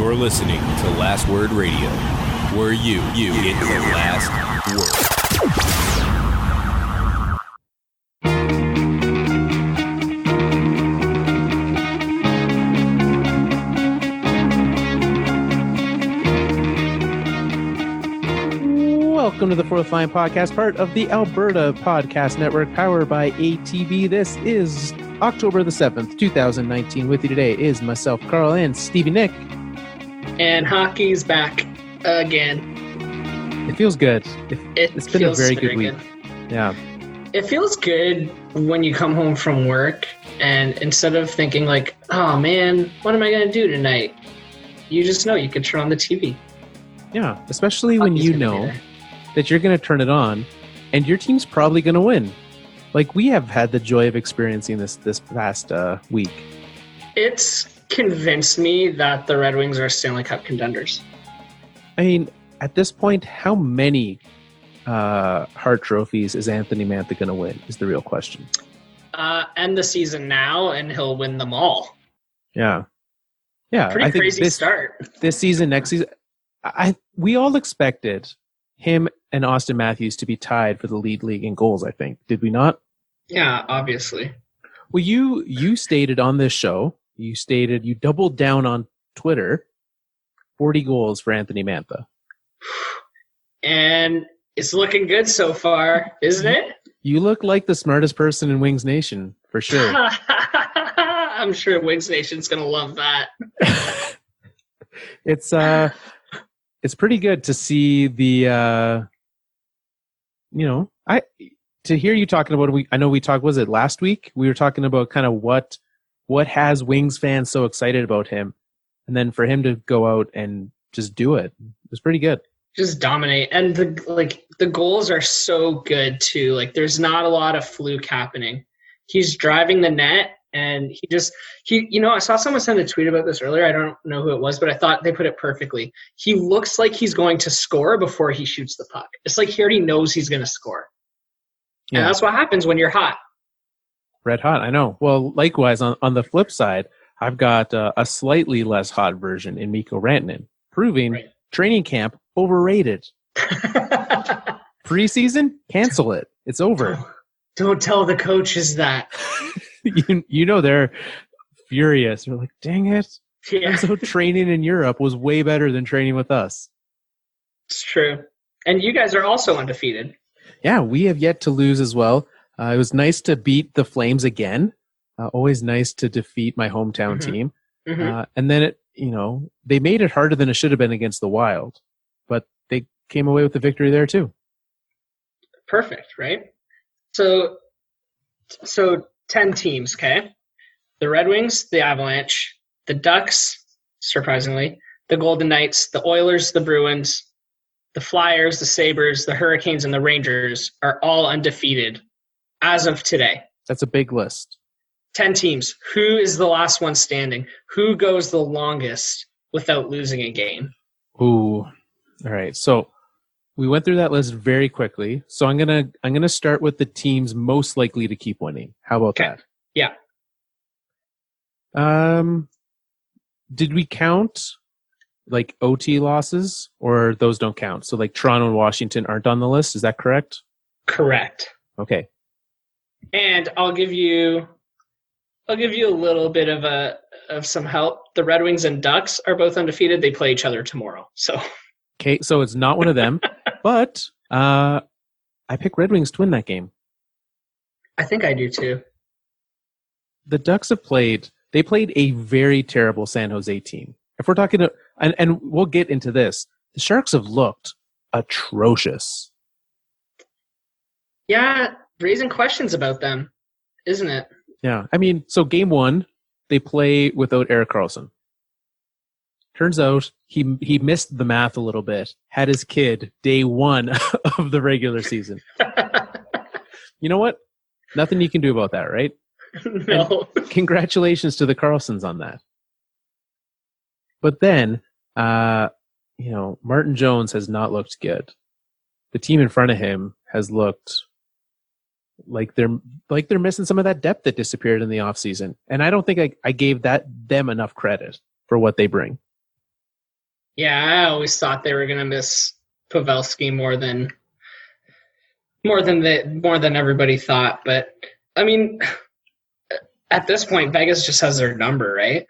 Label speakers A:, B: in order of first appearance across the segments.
A: You're listening to Last Word Radio, where you get the last word.
B: Welcome to the Fourth Line Podcast, part of the Alberta Podcast Network, powered by ATV. This is October the 7th, 2019. With you today is myself, Carl, and Stevie Nick.
C: And hockey's back again.
B: It feels good. It's been a very good week. Yeah.
C: It feels good when you come home from work and instead of thinking like, oh man, what am I going to do tonight? You just know you can turn on the TV.
B: Yeah, especially when you know that you're going to turn it on and your team's probably going to win. Like we have had the joy of experiencing this past week. It's
C: convinced me that the Red Wings are Stanley Cup contenders.
B: I mean, at this point, how many Hart trophies is Anthony Mantha going to win is the real question.
C: End the season now and he'll win them all.
B: Yeah. Yeah.
C: Pretty crazy start.
B: This season, next season, we all expected him and Austin Matthews to be tied for the lead league in goals, I think. Did we not?
C: Yeah, obviously.
B: Well, you stated on this show, you doubled down on Twitter, 40 goals for Anthony Mantha.
C: And it's looking good so far, isn't it?
B: You look like the smartest person in Wings Nation, for sure.
C: I'm sure Wings Nation's going to love that.
B: It's pretty good to see the, to hear you talking about, I know we talked, was it last week? We were talking about kind of what has Wings fans so excited about him. And then for him to go out and just do it was pretty good.
C: Just dominate. And the goals are so good too. Like there's not a lot of fluke happening. He's driving the net. And I saw someone send a tweet about this earlier. I don't know who it was, but I thought they put it perfectly. He looks like he's going to score before he shoots the puck. It's like he already knows he's going to score. Yeah. And that's what happens when you're hot.
B: Red hot, I know. Well, likewise, on the flip side, I've got a slightly less hot version in Mikko Rantanen, proving training camp overrated. Preseason, cancel it. It's over.
C: Don't tell the coaches that.
B: You know they're furious. They're like, dang it.
C: Yeah.
B: So training in Europe was way better than training with us.
C: It's true. And you guys are also undefeated.
B: Yeah, we have yet to lose as well. It was nice to beat the Flames again. Always nice to defeat my hometown team. Mm-hmm. And then they made it harder than it should have been against the Wild. But they came away with the victory there too.
C: Perfect, right? So 10 teams, okay? The Red Wings, the Avalanche, the Ducks, surprisingly, the Golden Knights, the Oilers, the Bruins, the Flyers, the Sabres, the Hurricanes, and the Rangers are all undefeated as of today.
B: That's a big list.
C: 10 teams. Who is the last one standing? Who goes the longest without losing a game?
B: Ooh. All right. So we went through that list very quickly. So I'm gonna start with the teams most likely to keep winning. How about that?
C: Yeah.
B: Did we count like OT losses, or those don't count? So like Toronto and Washington aren't on the list. Is that correct?
C: Correct.
B: Okay. And
C: I'll give you a little bit of some help. The Red Wings and Ducks are both undefeated. They play each other tomorrow. So.
B: Okay, so it's not one of them, but I pick Red Wings to win that game.
C: I think I do too.
B: The Ducks played a very terrible San Jose team. If we're talking, and we'll get into this, the Sharks have looked atrocious.
C: Yeah, raising questions about them, isn't it?
B: Yeah, I mean, so game one, they play without Erik Karlsson. Turns out he missed the math a little bit, had his kid day one of the regular season. You know what? Nothing you can do about that, right?
C: No.
B: And congratulations to the Karlssons on that. But then, Martin Jones has not looked good. The team in front of him has looked like they're missing some of that depth that disappeared in the offseason. And I don't think I gave them enough credit for what they bring.
C: Yeah, I always thought they were going to miss Pavelski more than everybody thought. But I mean, at this point, Vegas just has their number, right?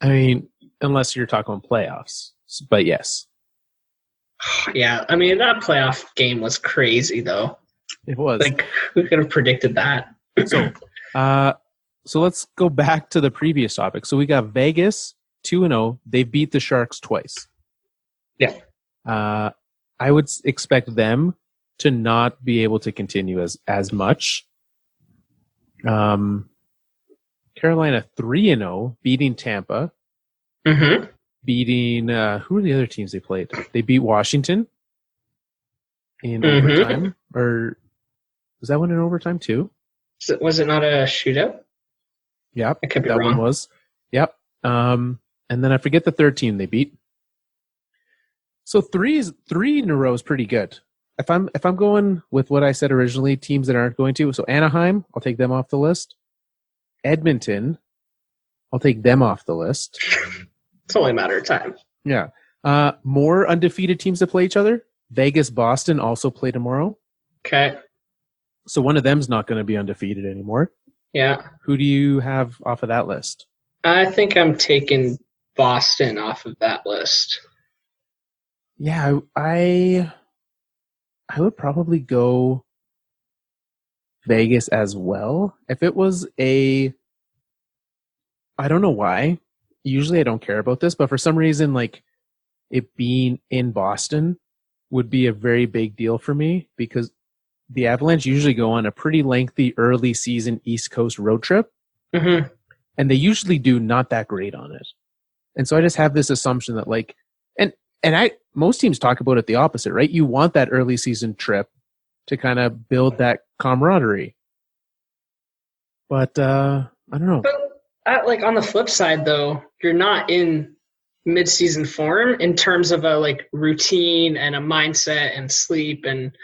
B: I mean, unless you're talking playoffs, but yes.
C: Yeah, I mean, that playoff game was crazy, though.
B: It was.
C: Like, who could have predicted that?
B: So let's go back to the previous topic. So we got Vegas 2-0. They beat the Sharks twice.
C: Yeah.
B: I would expect them to not be able to continue as much. Carolina 3-0, beating Tampa.
C: Mm-hmm.
B: Beating who are the other teams they played? They beat Washington in overtime, or was that one in overtime too?
C: Was it not a shootout?
B: Yep,
C: I could be
B: that
C: wrong.
B: one was. Yep. And then I forget the third team they beat. So three in a row is pretty good. If I'm going with what I said originally, teams that aren't going to. So Anaheim, I'll take them off the list. Edmonton, I'll take them off the list.
C: It's only a matter of time.
B: Yeah. More undefeated teams that play each other. Vegas, Boston also play tomorrow.
C: Okay.
B: So one of them's not going to be undefeated anymore.
C: Yeah.
B: Who do you have off of that list?
C: I think I'm taking Boston off of that list.
B: Yeah, I would probably go Vegas as well. If it was I don't know why. Usually I don't care about this, but for some reason, like it being in Boston would be a very big deal for me because the Avalanche usually go on a pretty lengthy early season East Coast road trip.
C: Mm-hmm.
B: And they usually do not that great on it. And so I just have this assumption that like, most teams talk about it the opposite, right? You want that early season trip to kind of build that camaraderie. But I don't know.
C: But like on the flip side, though, you're not in mid-season form in terms of a like routine and a mindset and sleep, and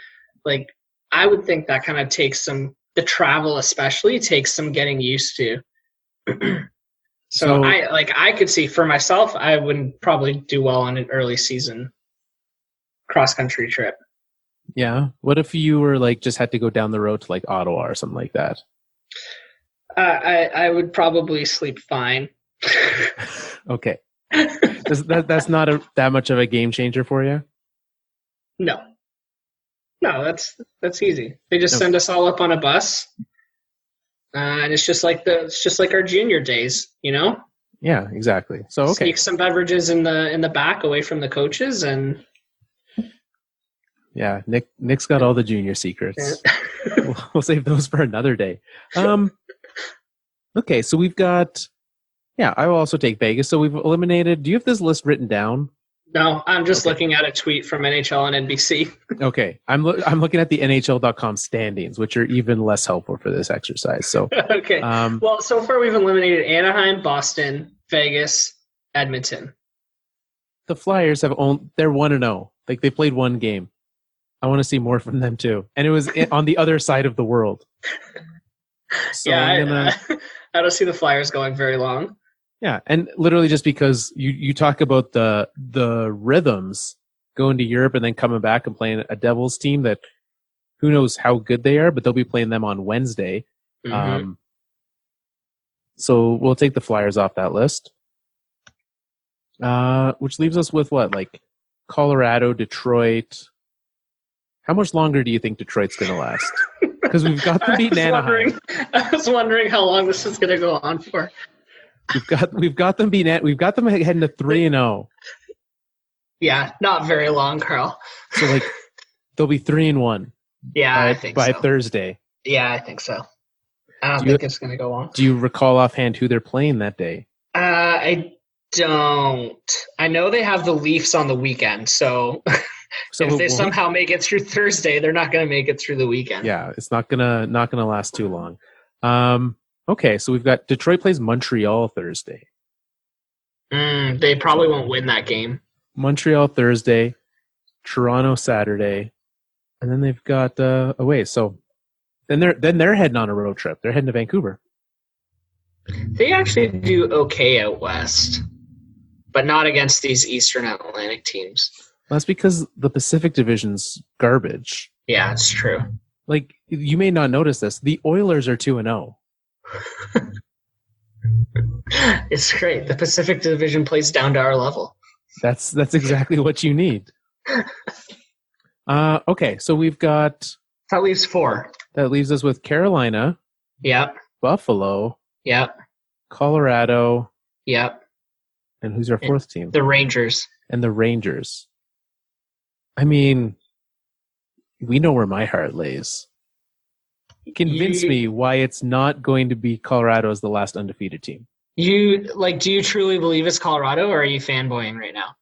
C: like I would think that kind of takes the travel especially takes some getting used to. So I could see for myself, I wouldn't probably do well on an early season cross-country trip.
B: Yeah. What if you were like just had to go down the road to like Ottawa or something like that?
C: I would probably sleep fine.
B: Okay. That's not that much of a game changer for you?
C: No, that's easy. They just send us all up on a bus. And it's just like our junior days, you know?
B: Yeah, exactly. So okay.
C: Sneak some beverages in the back away from the coaches and
B: yeah, Nick's got all the junior secrets. We'll save those for another day. Okay, so we've got I will also take Vegas. So we've eliminated. Do you have this list written down?
C: No, I'm just looking at a tweet from NHL and NBC.
B: Okay, I'm looking at the NHL.com standings, which are even less helpful for this exercise. So
C: okay, well, so far we've eliminated Anaheim, Boston, Vegas, Edmonton.
B: The Flyers they're 1-0. Like they played one game. I want to see more from them too, and it was on the other side of the world. So
C: yeah, I don't see the Flyers going very long.
B: Yeah, and literally just because you talk about the rhythms going to Europe and then coming back and playing a Devils team that who knows how good they are, but they'll be playing them on Wednesday. Mm-hmm. So we'll take the Flyers off that list, which leaves us with what, like Colorado, Detroit. How much longer do you think Detroit's going to last? Because we've got them beating Anaheim.
C: I was wondering how long this is going to go on for.
B: We've got them beating. We've got them heading to 3-0.
C: Yeah, not very long, Carl.
B: So like they'll be 3-1.
C: Yeah, I think
B: by
C: so.
B: Thursday.
C: Yeah, I think so. I don't think it's going to go on.
B: Do you recall offhand who they're playing that day?
C: I don't. I know they have the Leafs on the weekend, so if they somehow make it through Thursday, they're not going to make it through the weekend.
B: Yeah, it's not gonna last too long. Okay, so we've got Detroit plays Montreal Thursday.
C: They probably won't win that game.
B: Montreal Thursday, Toronto Saturday, and then they've got away. So then they're heading on a road trip. They're heading to Vancouver.
C: They actually do okay out west. but not against these Eastern Atlantic teams.
B: That's because the Pacific Division's garbage.
C: Yeah, it's true.
B: Like, you may not notice this. The Oilers are 2-0.
C: It's great. The Pacific Division plays down to our level.
B: That's exactly what you need. Okay, so we've got...
C: That leaves 4.
B: That leaves us with Carolina.
C: Yep.
B: Buffalo.
C: Yep.
B: Colorado.
C: Yep.
B: And who's our fourth team?
C: The Rangers.
B: And the Rangers. I mean, we know where my heart lays. Convince me why it's not going to be Colorado as the last undefeated team.
C: Do you truly believe it's Colorado, or are you fanboying right now?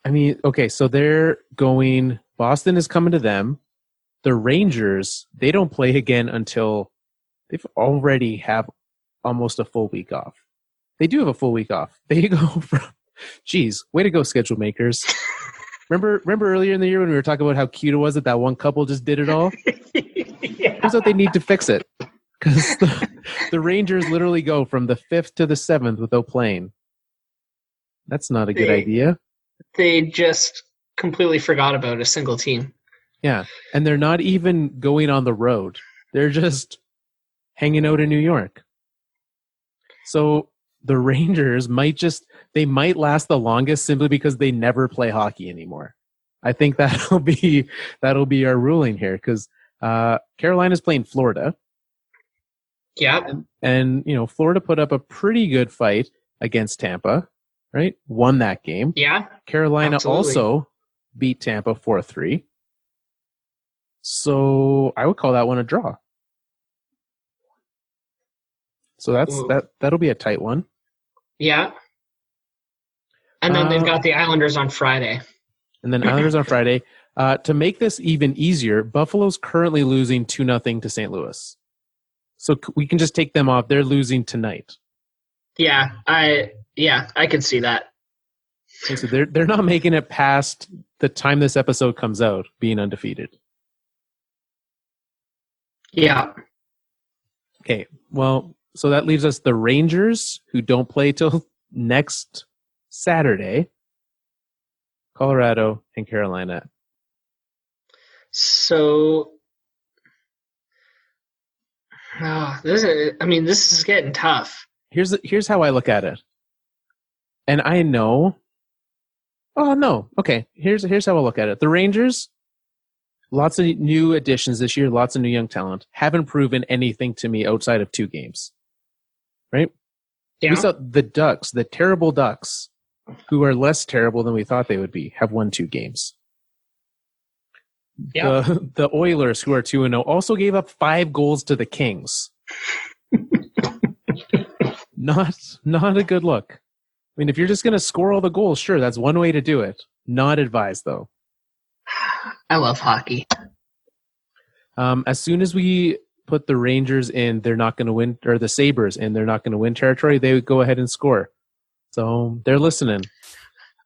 B: I mean, okay, so they're going, Boston is coming to them. The Rangers, they don't play again until they've already have almost a full week off. They do have a full week off. They go from, geez, way to go, schedule makers. Remember earlier in the year when we were talking about how cute it was that one couple just did it all?
C: Yeah.
B: Turns out they need to fix it. Because the Rangers literally go from the 5th to the 7th without playing. That's not a good idea.
C: They just completely forgot about a single team.
B: Yeah, and they're not even going on the road. They're just hanging out in New York. So the Rangers might last the longest simply because they never play hockey anymore. I think that'll be our ruling here, because Carolina's playing Florida.
C: Yeah.
B: And Florida put up a pretty good fight against Tampa, right? Won that game.
C: Yeah.
B: Carolina
C: absolutely.
B: also beat Tampa 4-3. So I would call that one a draw. So that'll be a tight one.
C: Yeah. And then they've got the Islanders on Friday.
B: And then Islanders on Friday. To make this even easier, Buffalo's currently losing 2-0 to St. Louis. So we can just take them off. They're losing tonight.
C: Yeah, I can see that.
B: Okay, so they're not making it past the time this episode comes out being undefeated.
C: Yeah.
B: Okay, well, so that leaves us the Rangers, who don't play till next Saturday, Colorado, and Carolina.
C: So, this is getting tough.
B: Here's how I look at it. And I know... Oh, no. Okay, here's how I look at it. The Rangers, lots of new additions this year, lots of new young talent, haven't proven anything to me outside of 2 games. Right?
C: Yeah.
B: We saw the Ducks, the terrible Ducks, who are less terrible than we thought they would be, have won 2 games.
C: Yeah.
B: The Oilers, who are 2-0, also gave up 5 goals to the Kings. Not a good look. I mean, if you're just going to score all the goals, sure, that's one way to do it. Not advised, though.
C: I love hockey.
B: As soon as we put the Rangers in, they're not going to win, or the Sabres in, they're not going to win territory, they would go ahead and score. So they're listening.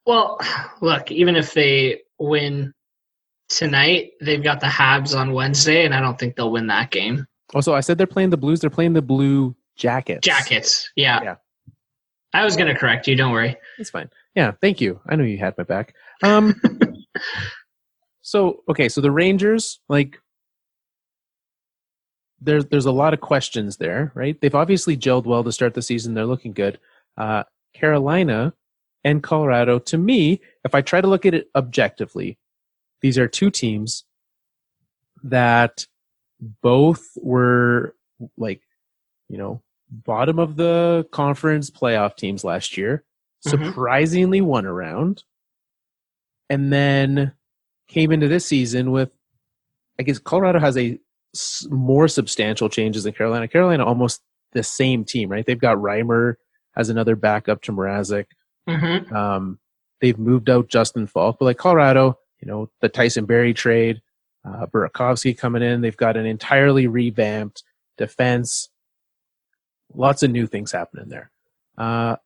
C: Well, look, even if they win tonight, they've got the Habs on Wednesday, and I don't think they'll win that game.
B: Also, I said they're playing the Blues. They're playing the Blue Jackets.
C: Jackets, yeah. I was going to correct you. Don't worry.
B: It's fine. Yeah, thank you. I know you had my back. So the Rangers, there's a lot of questions there, right? They've obviously gelled well to start the season. They're looking good. Carolina and Colorado, to me, if I try to look at it objectively, these are 2 teams that both were bottom of the conference playoff teams last year, surprisingly won a round, and then came into this season with, I guess Colorado has a more substantial changes than Carolina. Carolina almost the same team, right? They've got Reimer as another backup to Mrazek. They've moved out Justin Falk, but Colorado, the Tyson Berry trade, Burakovsky coming in, they've got an entirely revamped defense. Lots of new things happening there. And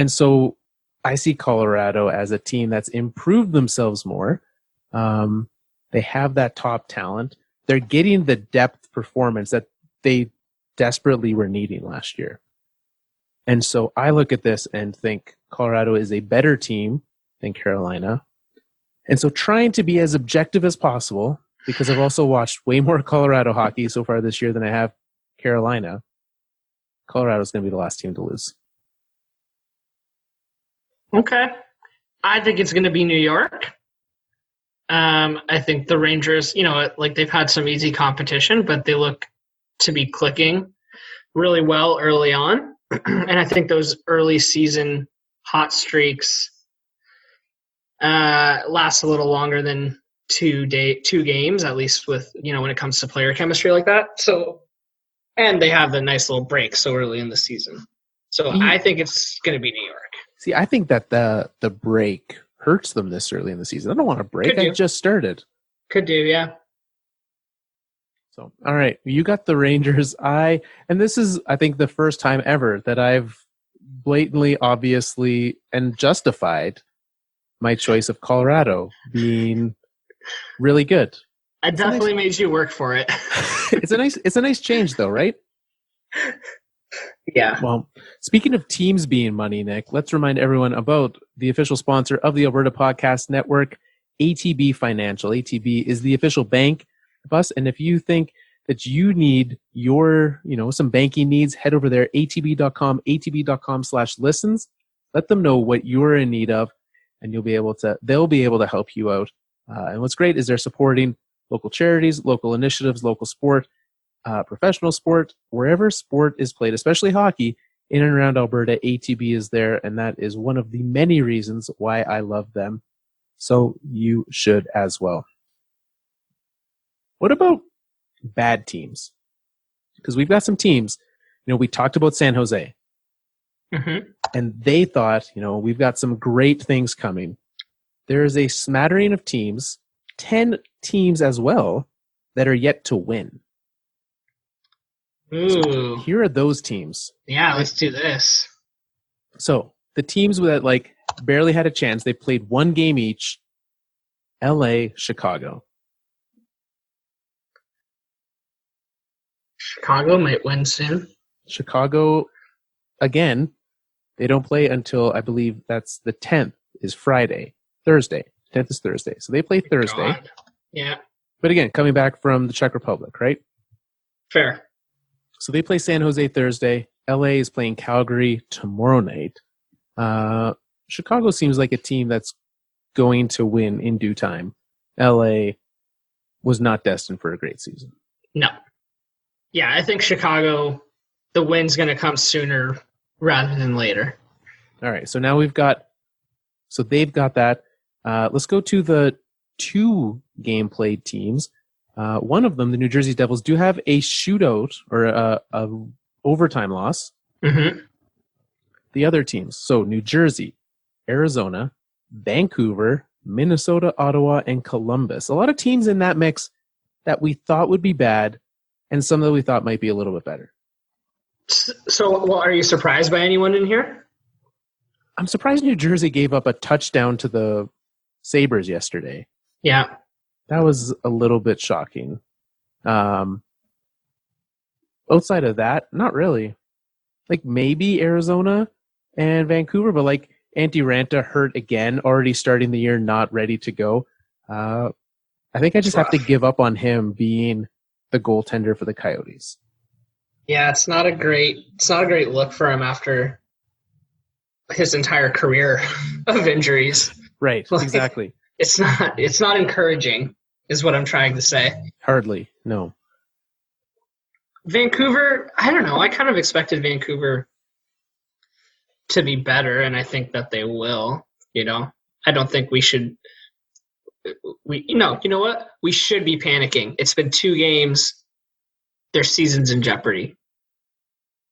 B: so I see Colorado as a team that's improved themselves more. They have that top talent. They're getting the depth performance that they desperately were needing last year. And so I look at this and think Colorado is a better team than Carolina. And so trying to be as objective as possible, because I've also watched way more Colorado hockey so far this year than I have Carolina, Colorado's going to be the last team to lose.
C: Okay. I think it's going to be New York. I think the Rangers, they've had some easy competition, but they look to be clicking really well early on. And I think those early season hot streaks last a little longer than 2 games, at least with, when it comes to player chemistry like that. So, and they have the nice little break so early in the season. So I think it's going to be New York. See,
B: I think that the break hurts them this early in the season. I don't want a break. I just started.
C: Could do, yeah.
B: So, all right, you got the Rangers. And this is, I think, the first time ever that I've blatantly, obviously, and justified my choice of Colorado being really good.
C: I definitely made you work for it.
B: It's a nice change, though, right?
C: Yeah.
B: Well, speaking of teams being money, Nick, let's remind everyone about the official sponsor of the Alberta Podcast Network, ATB Financial. ATB is the official bank of us, and if you think that you need your, some banking needs, head over there, atb.com, atb.com/listens. Let them know what you're in need of, and they'll be able to help you out. And what's great is they're supporting local charities, local initiatives, local sport, professional sport, wherever sport is played, especially hockey, in and around Alberta. ATB is there, and that is one of the many reasons why I love them. So you should as well. What about bad teams? Because we've got some teams, we talked about San Jose.
C: Mm-hmm.
B: And they thought, we've got some great things coming. There is a smattering of teams, 10 teams as well, that are yet to win.
C: Ooh.
B: So here are those teams.
C: Yeah, let's do this.
B: So the teams that barely had a chance, they played one game each. LA, Chicago.
C: Chicago might win soon.
B: Chicago, again, they don't play until, I believe that's the 10th is Thursday. 10th is Thursday. So they play Thursday.
C: God. Yeah.
B: But again, coming back from the Czech Republic, right?
C: Fair.
B: So they play San Jose Thursday. LA is playing Calgary tomorrow night. Chicago seems like a team that's going to win in due time. LA was not destined for a great season.
C: No. Yeah, I think Chicago, the win's going to come sooner rather than later.
B: All right, so now they've got that. Let's go to the 2 game played teams. One of them, the New Jersey Devils, do have a shootout or a overtime loss.
C: Mm-hmm.
B: The other teams, so New Jersey, Arizona, Vancouver, Minnesota, Ottawa, and Columbus. A lot of teams in that mix that we thought would be bad, and some that we thought might be a little bit better.
C: So, are you surprised by anyone in here?
B: I'm surprised New Jersey gave up a touchdown to the Sabres yesterday.
C: Yeah.
B: That was a little bit shocking. Outside of that, not really. Maybe Arizona and Vancouver, but Antti Ranta hurt again, already starting the year, not ready to go. I think I just have to give up on him being the goaltender for the Coyotes.
C: Yeah, it's not a great look for him after his entire career of injuries.
B: Right, exactly.
C: It's not encouraging, is what I'm trying to say.
B: Hardly, no.
C: Vancouver, I don't know. I kind of expected Vancouver to be better, and I think that they will. I don't think we should. You know what? We should be panicking. It's been 2 games. Their season's in jeopardy.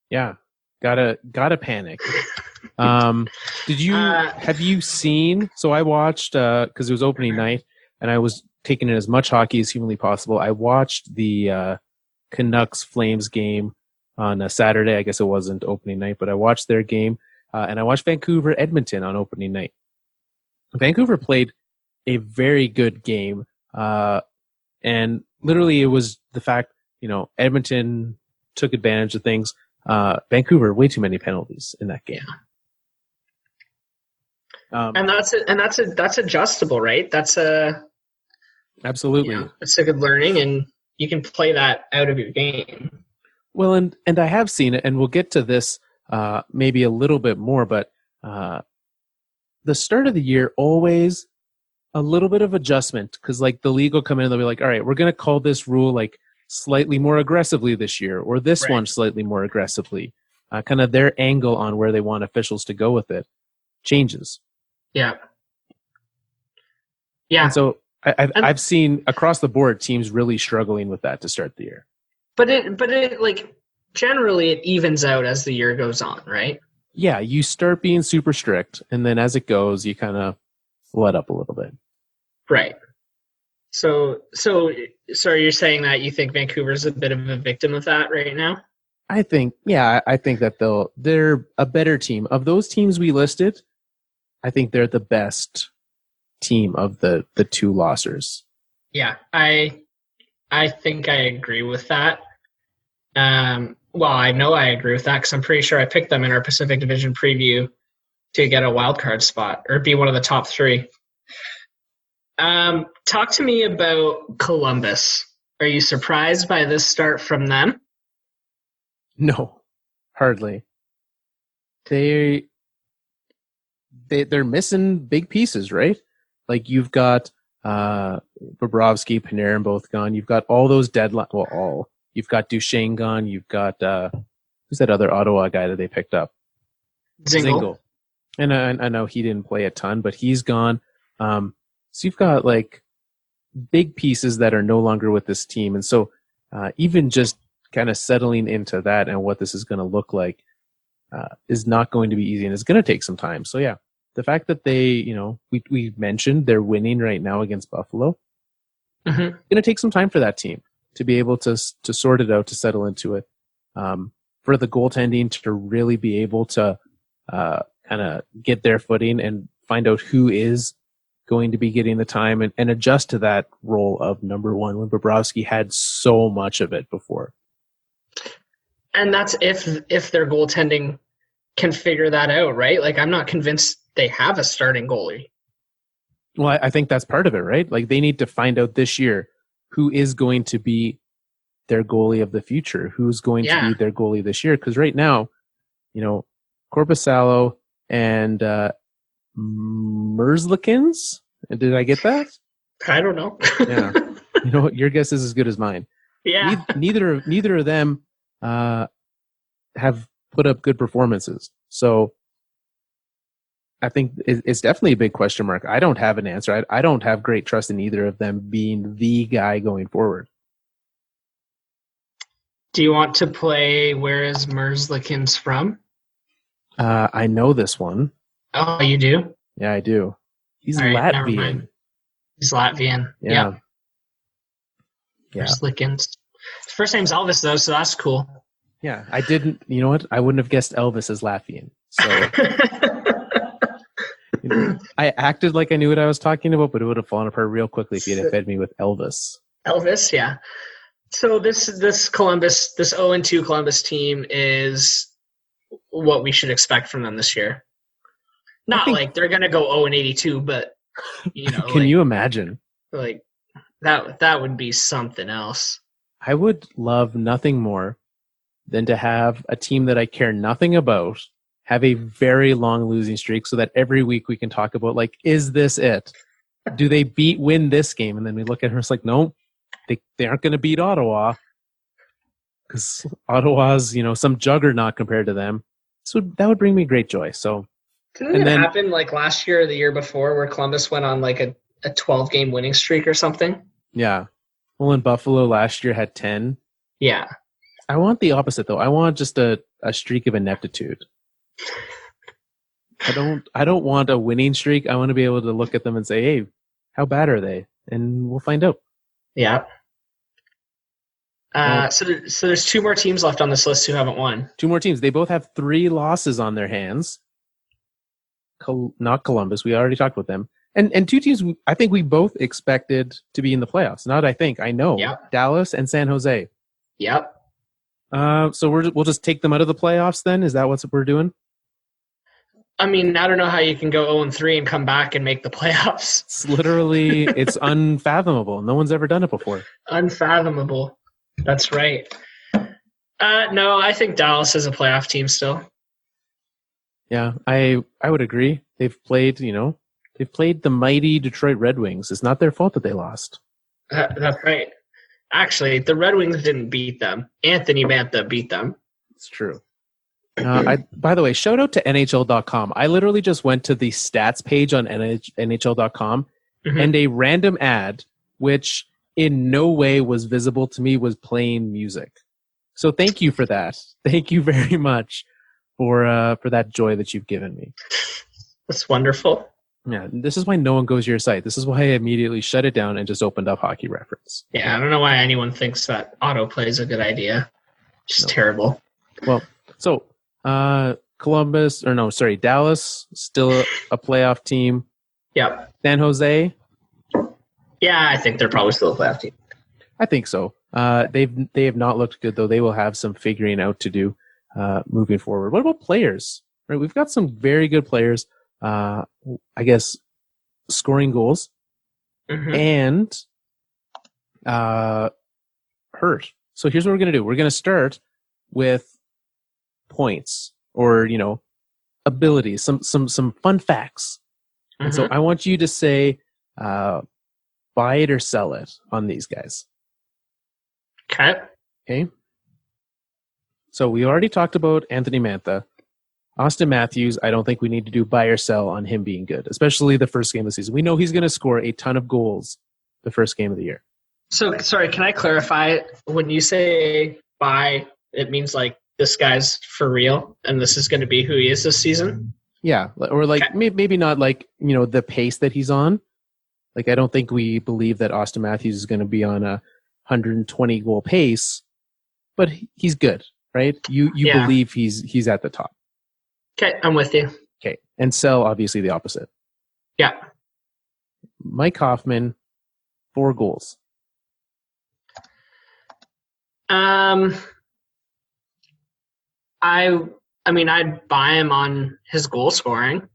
B: Yeah, gotta panic. Have you seen? So I watched because it was opening night, and I was taking in as much hockey as humanly possible. I watched the Canucks Flames game on a Saturday. I guess it wasn't opening night, but I watched their game, and I watched Vancouver Edmonton on opening night. Vancouver played a very good game, and literally it was the fact Edmonton took advantage of things. Vancouver, way too many penalties in that game.
C: And that's adjustable, right? That's
B: absolutely.
C: It's a good learning, and you can play that out of your game.
B: Well, and I have seen it, and we'll get to this maybe a little bit more, but the start of the year, always a little bit of adjustment, because like the league will come in and they'll be like, all right, we're going to call this rule like slightly more aggressively this year, or this one slightly more aggressively. Kind of their angle on where they want officials to go with it changes.
C: Yeah. Yeah.
B: And so I've seen across the board teams really struggling with that to start the year.
C: But it like generally it evens out as the year goes on, right?
B: Yeah, you start being super strict, and then as it goes, you kind of let up a little bit. Right.
C: So you're saying that you think Vancouver's a bit of a victim of that right now?
B: I think that they're a better team. Of those teams we listed, I think they're the best team of the two losers.
C: Yeah, I think I agree with that. Well, I know I agree with that because I'm pretty sure I picked them in our Pacific Division preview to get a wild card spot or be one of the top three. Talk to me about Columbus. Are you surprised by this start from them?
B: No, hardly. They're missing big pieces, right? Like you've got Bobrovsky, Panarin both gone. You've got all those deadline. Well, all. You've got Duchesne gone. You've got who's that other Ottawa guy that they picked up?
C: Zingle.
B: And I know he didn't play a ton, but he's gone. So you've got like big pieces that are no longer with this team, and so even just kind of settling into that and what this is going to look like is not going to be easy, and it's going to take some time. So yeah, the fact that they, we mentioned they're winning right now against Buffalo.
C: Mm-hmm.
B: It's going to take some time for that team to be able to sort it out, to settle into it. For the goaltending to really be able to kind of get their footing and find out who is going to be getting the time and adjust to that role of number one when Bobrovsky had so much of it before.
C: And that's if their goaltending can figure that out, right? Like, I'm not convinced they have a starting goalie.
B: Well, I think that's part of it, right? Like, they need to find out this year who is going to be their goalie of the future, who's going to be their goalie this year. Because right now, Korpisalo and Merzlikins. Did I get that?
C: I don't know.
B: Yeah. Your guess is as good as mine.
C: Yeah.
B: Neither of them have put up good performances. So I think it's definitely a big question mark. I don't have an answer. I don't have great trust in either of them being the guy going forward.
C: Do you want to play Where is Merzlikins from?
B: I know this one.
C: Oh, you do?
B: Yeah, I do. He's Latvian.
C: He's Latvian.
B: Yeah.
C: Merzlikins. His first name's Elvis, though, so that's cool.
B: Yeah, I didn't. You know what? I wouldn't have guessed Elvis as Latvian. So I acted like I knew what I was talking about, but it would have fallen apart real quickly if you had fed me with Elvis.
C: Elvis, yeah. So this Columbus, this 0-2 Columbus team is what we should expect from them this year. Not like they're going to go 0-82, but
B: can you imagine?
C: Like that would be something else.
B: I would love nothing more than to have a team that I care nothing about have a very long losing streak so that every week we can talk about, like, is this it? Do they win this game? And then we look at her, it's like, no, they aren't going to beat Ottawa because Ottawa's, some juggernaut compared to them. So that would bring me great joy. So
C: didn't it happen like last year or the year before where Columbus went on like a 12-game winning streak or something?
B: Yeah. Well, in Buffalo last year had 10.
C: Yeah.
B: I want the opposite, though. I want just a streak of ineptitude. I don't want a winning streak. I want to be able to look at them and say, hey, how bad are they? And we'll find out.
C: Yeah. So there's two more teams left on this list who haven't won.
B: Two more teams. They both have 3 losses on their hands. Not Columbus. We already talked about them. And two teams I think we both expected to be in the playoffs. Not I think. I know.
C: Yep.
B: Dallas and San Jose.
C: Yep.
B: So we'll just take them out of the playoffs then? Is that what we're doing?
C: I mean, I don't know how you can go 0-3 and come back and make the playoffs.
B: It's unfathomable. No one's ever done it before.
C: Unfathomable. That's right. No, I think Dallas is a playoff team still.
B: Yeah, I would agree. They've played the mighty Detroit Red Wings. It's not their fault that they lost.
C: That's right. Actually, the Red Wings didn't beat them. Anthony Mantha beat them.
B: It's true. By the way, shout out to NHL.com. I literally just went to the stats page on NHL.com, and a random ad, which in no way was visible to me, was playing music. So thank you for that. Thank you very much for that joy that you've given me.
C: That's wonderful.
B: Yeah, this is why no one goes to your site. This is why I immediately shut it down and just opened up Hockey Reference.
C: Yeah, I don't know why anyone thinks that autoplay is a good idea. Just terrible.
B: Well, so Dallas, still a playoff team.
C: Yep.
B: San Jose?
C: Yeah, I think they're probably still a playoff team.
B: I think so. They have not looked good, though. They will have some figuring out to do moving forward. What about players? Right, we've got some very good players. I guess scoring goals and hurt. So here's what we're going to do. We're going to start with points or, abilities, some fun facts. And so I want you to say buy it or sell it on these guys. Okay. So we already talked about Anthony Mantha. Austin Matthews, I don't think we need to do buy or sell on him being good, especially the first game of the season. We know he's going to score a ton of goals the first game of the year.
C: So, sorry, can I clarify? When you say buy, it means like this guy's for real and this is going to be who he is this season?
B: Yeah, or like maybe not like, the pace that he's on. Like, I don't think we believe that Austin Matthews is going to be on a 120 goal pace, but he's good, right? You believe he's at the top.
C: Okay, I'm with you.
B: Okay, and sell, obviously, the opposite.
C: Yeah.
B: Mike Hoffman, 4 goals.
C: I mean, I'd buy him on his goal scoring.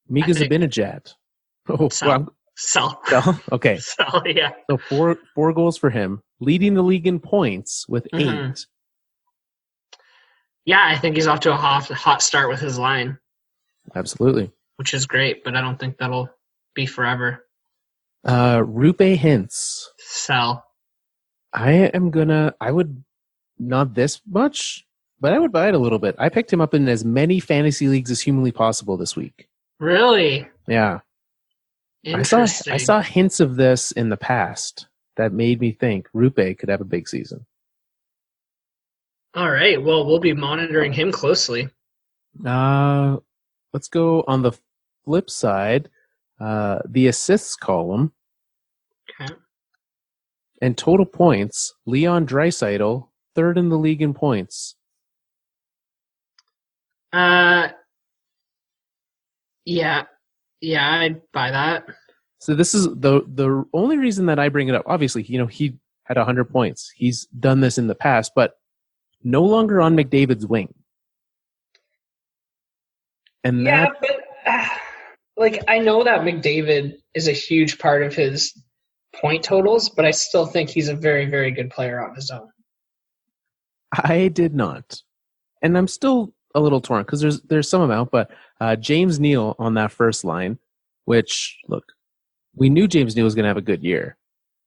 B: Mika Zibanejad. Oh,
C: Sell.
B: Okay.
C: Sell, yeah.
B: So 4 goals for him, leading the league in points with 8.
C: Yeah, I think he's off to a hot start with his line.
B: Absolutely.
C: Which is great, but I don't think that'll be forever.
B: Rupe Hintz.
C: Sell.
B: I would not this much, but I would buy it a little bit. I picked him up in as many fantasy leagues as humanly possible this week.
C: Really?
B: Yeah.
C: Interesting.
B: I saw hints of this in the past that made me think Rupe could have a big season.
C: All right. Well, we'll be monitoring him closely.
B: Let's go on the flip side. The assists column.
C: Okay.
B: And total points. Leon Draisaitl, 3rd in the league in points.
C: Yeah, I'd buy that.
B: So this is the only reason that I bring it up. Obviously, he had 100 points. He's done this in the past, but no longer on McDavid's wing. And
C: yeah, but I know that McDavid is a huge part of his point totals, but I still think he's a very, very good player on his own.
B: I did not. And I'm still a little torn because there's some amount, but James Neal on that first line, which, look, we knew James Neal was going to have a good year.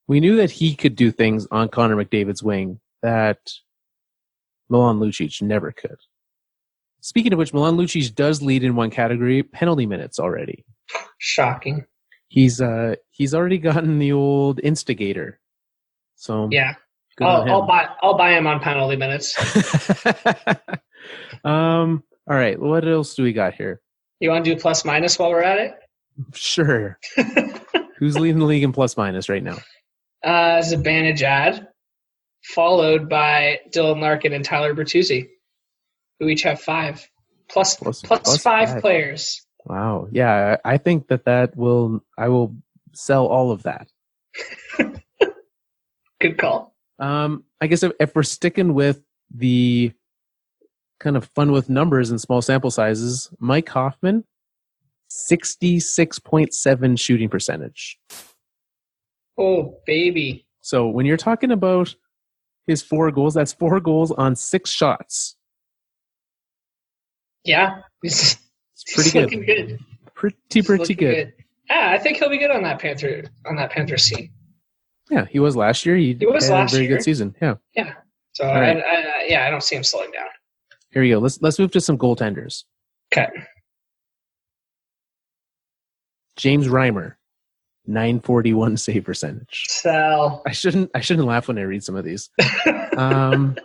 B: We knew that he could do things on Connor McDavid's wing that Milan Lucic never could. Speaking of which, Milan Lucic does lead in one category, penalty minutes already.
C: Shocking.
B: He's already gotten the old instigator. So
C: yeah, I'll buy him on penalty minutes.
B: All right, what else do we got here?
C: You want to do plus minus while we're at it?
B: Sure. Who's leading the league in plus minus right now?
C: Zibanejad, followed by Dylan Larkin and Tyler Bertuzzi, who each have 5. Plus 5 players.
B: Wow. Yeah, I think I will sell all of that.
C: Good call.
B: I guess if we're sticking with the kind of fun with numbers and small sample sizes, Mike Hoffman, 66.7 shooting percentage.
C: Oh, baby.
B: So when you're talking about his 4 goals, that's 4 goals on 6 shots.
C: Yeah.
B: It's pretty good.
C: Looking good.
B: Pretty good.
C: Yeah, I think he'll be good on that Panther scene.
B: Yeah, he was last year. He
C: was
B: had
C: last
B: a very
C: year.
B: good season. Yeah.
C: Yeah. So
B: right.
C: I don't see him slowing down.
B: Here we go. Let's move to some goaltenders.
C: Okay.
B: James Reimer, 941 save percentage.
C: Sell.
B: I shouldn't laugh when I read some of these. I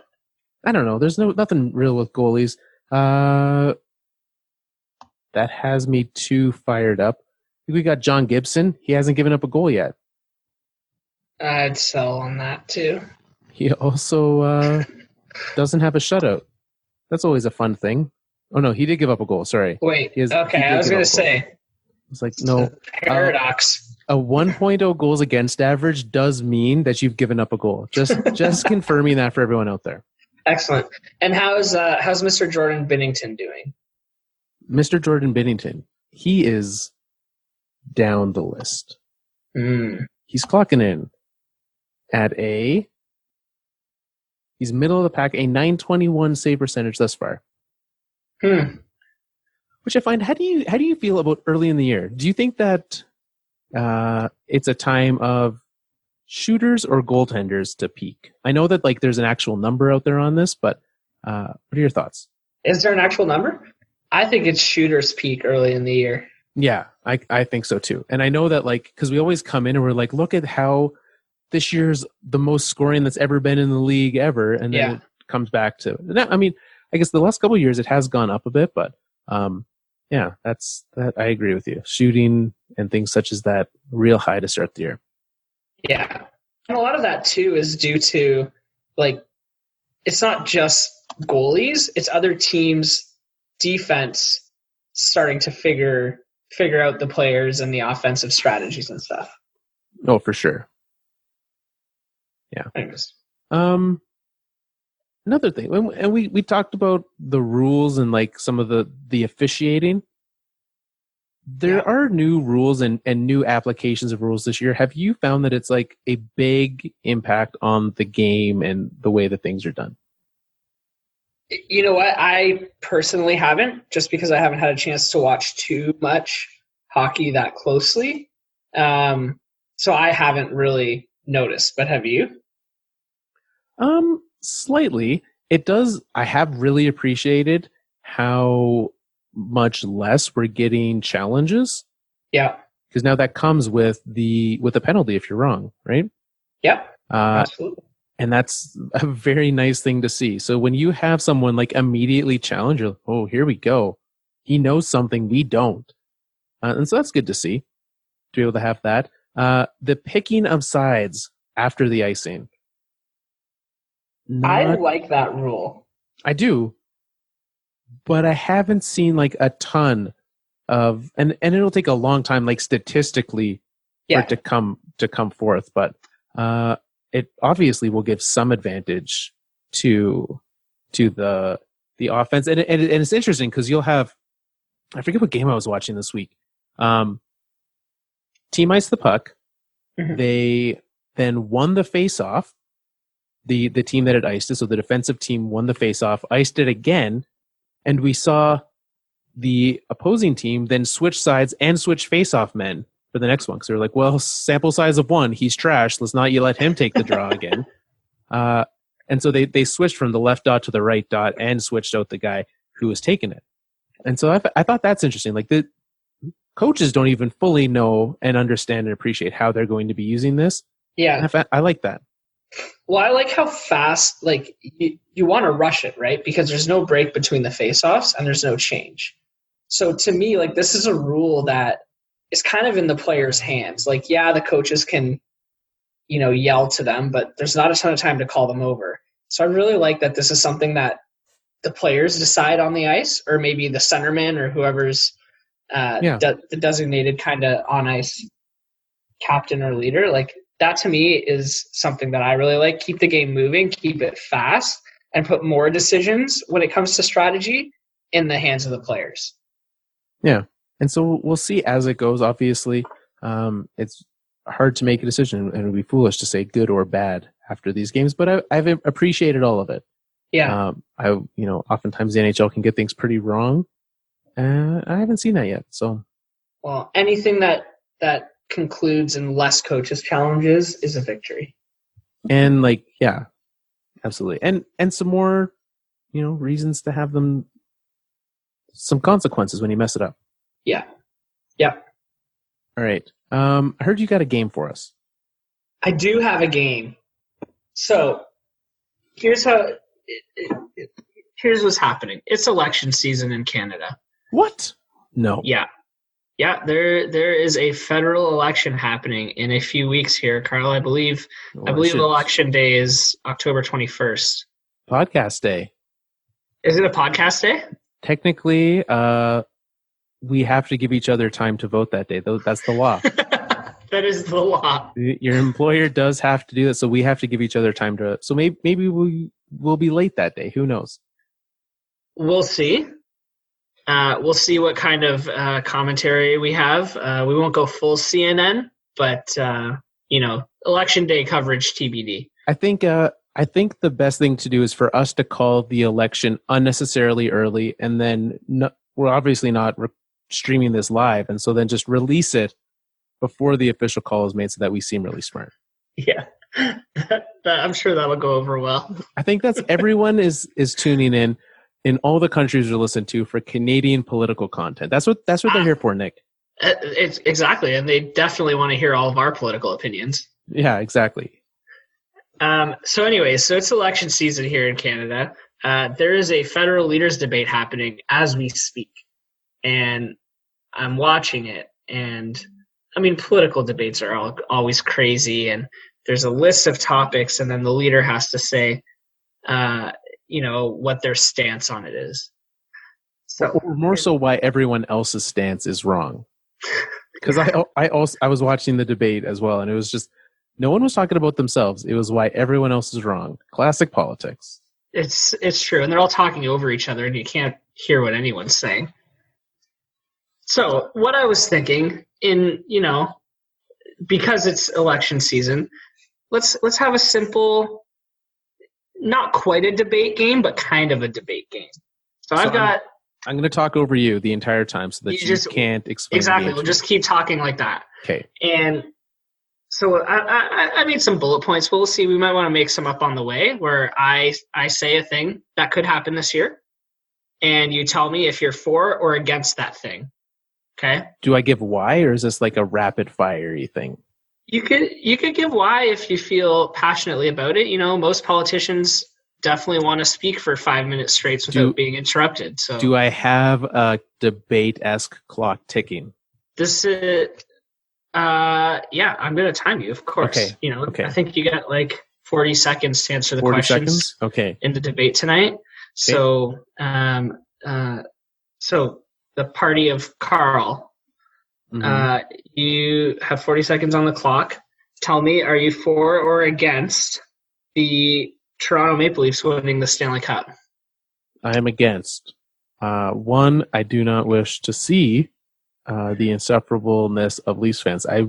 B: don't know. There's nothing real with goalies. That has me too fired up. We got John Gibson. He hasn't given up a goal yet.
C: I'd sell on that too.
B: He also doesn't have a shutout. That's always a fun thing. Oh no, he did give up a goal. Sorry.
C: Wait. Okay, I was going to say.
B: It's like no
C: paradox.
B: A 1.0 goals against average does mean that you've given up a goal. Just confirming that for everyone out there.
C: Excellent. And how's Mr. Jordan Binnington doing?
B: Mr. Jordan Binnington, he is down the list. He's clocking in at he's middle of the pack, a 921 save percentage thus far. Which I find, how do you feel about early in the year? Do you think that it's a time of shooters or goaltenders to peak? I know that like there's an actual number out there on this, but what are your thoughts?
C: Is there an actual number? I think it's shooters peak early in the year.
B: Yeah, I think so too. And I know that like, because we always come in and we're like, look at how this year's the most scoring that's ever been in the league ever. And then it comes back to, I mean, I guess the last couple of years it has gone up a bit, but yeah, that I agree with you. Shooting and things such as that, real high to start the year.
C: Yeah. And a lot of that too is due to like, it's not just goalies, it's other teams' defense starting to figure out the players and the offensive strategies and stuff.
B: Oh, for sure. Yeah.
C: Thanks.
B: Another thing, and we talked about the rules and like some of the officiating. There are new rules and new applications of rules this year. Have you found that it's like a big impact on the game and the way that things are done?
C: You know what? I personally haven't, just because I haven't had a chance to watch too much hockey that closely. So I haven't really noticed, but have you?
B: Slightly. It does. I have really appreciated how much less we're getting challenges.
C: Yeah.
B: Because now that comes with the penalty if you're wrong, right?
C: Yep. Absolutely.
B: And that's a very nice thing to see. So when you have someone like immediately challenge you, oh, here we go. He knows something we don't. And so that's good to see, to be able to have that. The picking of sides after the icing.
C: I like that rule.
B: I do. But I haven't seen like a ton of, and it'll take a long time, like statistically, for it to come forth. But it obviously will give some advantage to the offense, and it's interesting because you'll have, I forget what game I was watching this week. Team iced the puck. Mm-hmm. They then won the face-off. The team that had iced it, so the defensive team won the face-off, iced it again, and we saw the opposing team then switch sides and switch face-off men for the next one. Because they were like, well, sample size of 1, he's trash. Let's not let him take the draw again. And so they switched from the left dot to the right dot and switched out the guy who was taking it. And so I thought that's interesting. Like the coaches don't even fully know and understand and appreciate how they're going to be using this.
C: Yeah.
B: I like that.
C: Well, I like how fast, like, you want to rush it, right? Because there's no break between the face-offs and there's no change. So to me, like, this is a rule that is kind of in the players' hands. Like, yeah, the coaches can, yell to them, but there's not a ton of time to call them over. So I really like that this is something that the players decide on the ice, or maybe the centerman or whoever's the designated kind of on-ice captain or leader. Like, that to me is something that I really like. Keep the game moving, keep it fast, and put more decisions when it comes to strategy in the hands of the players.
B: Yeah. And so we'll see as it goes. Obviously, it's hard to make a decision, and it would be foolish to say good or bad after these games, but I've appreciated all of it.
C: Yeah.
B: Oftentimes the NHL can get things pretty wrong. I haven't seen that yet. So,
C: well, anything that concludes in less coaches' challenges is a victory.
B: And absolutely. And some more, reasons to have them some consequences when you mess it up.
C: Yeah. Yeah.
B: All right. I heard you got a game for us.
C: I do have a game. So here's what's happening. It's election season in Canada.
B: What? No.
C: Yeah. Yeah, there is a federal election happening in a few weeks here, Carl. I believe election day is October 21st.
B: Podcast day.
C: Is it a podcast day?
B: Technically, we have to give each other time to vote that day. That's the law.
C: That is the law.
B: Your employer does have to do that, so we have to give each other time to. So maybe we'll be late that day. Who knows? We'll
C: see. We'll see what kind of commentary we have. We won't go full CNN, but election day coverage TBD.
B: I think the best thing to do is for us to call the election unnecessarily early, and then we're obviously not streaming this live, and so then just release it before the official call is made, so that we seem really smart.
C: Yeah, I'm sure that'll go over well.
B: I think that's everyone is tuning in all the countries we listen to for Canadian political content. That's what they're here for, Nick.
C: It's exactly, and they definitely want to hear all of our political opinions.
B: Yeah, exactly.
C: So it's election season here in Canada. There is a federal leaders debate happening as we speak, and I'm watching it. And I mean, political debates are always crazy, and there's a list of topics, and then the leader has to say, what their stance on it is. So,
B: or more so, why everyone else's stance is wrong. Because I was watching the debate as well, and it was just no one was talking about themselves. It was why everyone else is wrong. Classic politics.
C: It's true, and they're all talking over each other, and you can't hear what anyone's saying. So what I was thinking, because it's election season, let's have a simple, not quite a debate game, but kind of a debate game. So I'm
B: going to talk over you the entire time so that you can't explain.
C: Exactly. We'll just keep talking like that.
B: Okay.
C: And so I made some bullet points. We'll see. We might want to make some up on the way where I say a thing that could happen this year, and you tell me if you're for or against that thing. Okay.
B: Do I give why, or is this like a rapid fire-y thing?
C: You could give why if you feel passionately about it. Most politicians definitely want to speak for 5 minutes straight without being interrupted. So
B: do I have a debate-esque clock ticking?
C: This is yeah, I'm going to time you, of course.
B: Okay. Okay.
C: I think you got like 40 seconds to answer the
B: 40
C: questions
B: seconds? Okay.
C: in the debate tonight. Okay. So the party of Carl, you have 40 seconds on the clock. Tell me, are you for or against the Toronto Maple Leafs winning the Stanley Cup?
B: I am against. One, I do not wish to see the insufferableness of Leafs fans. I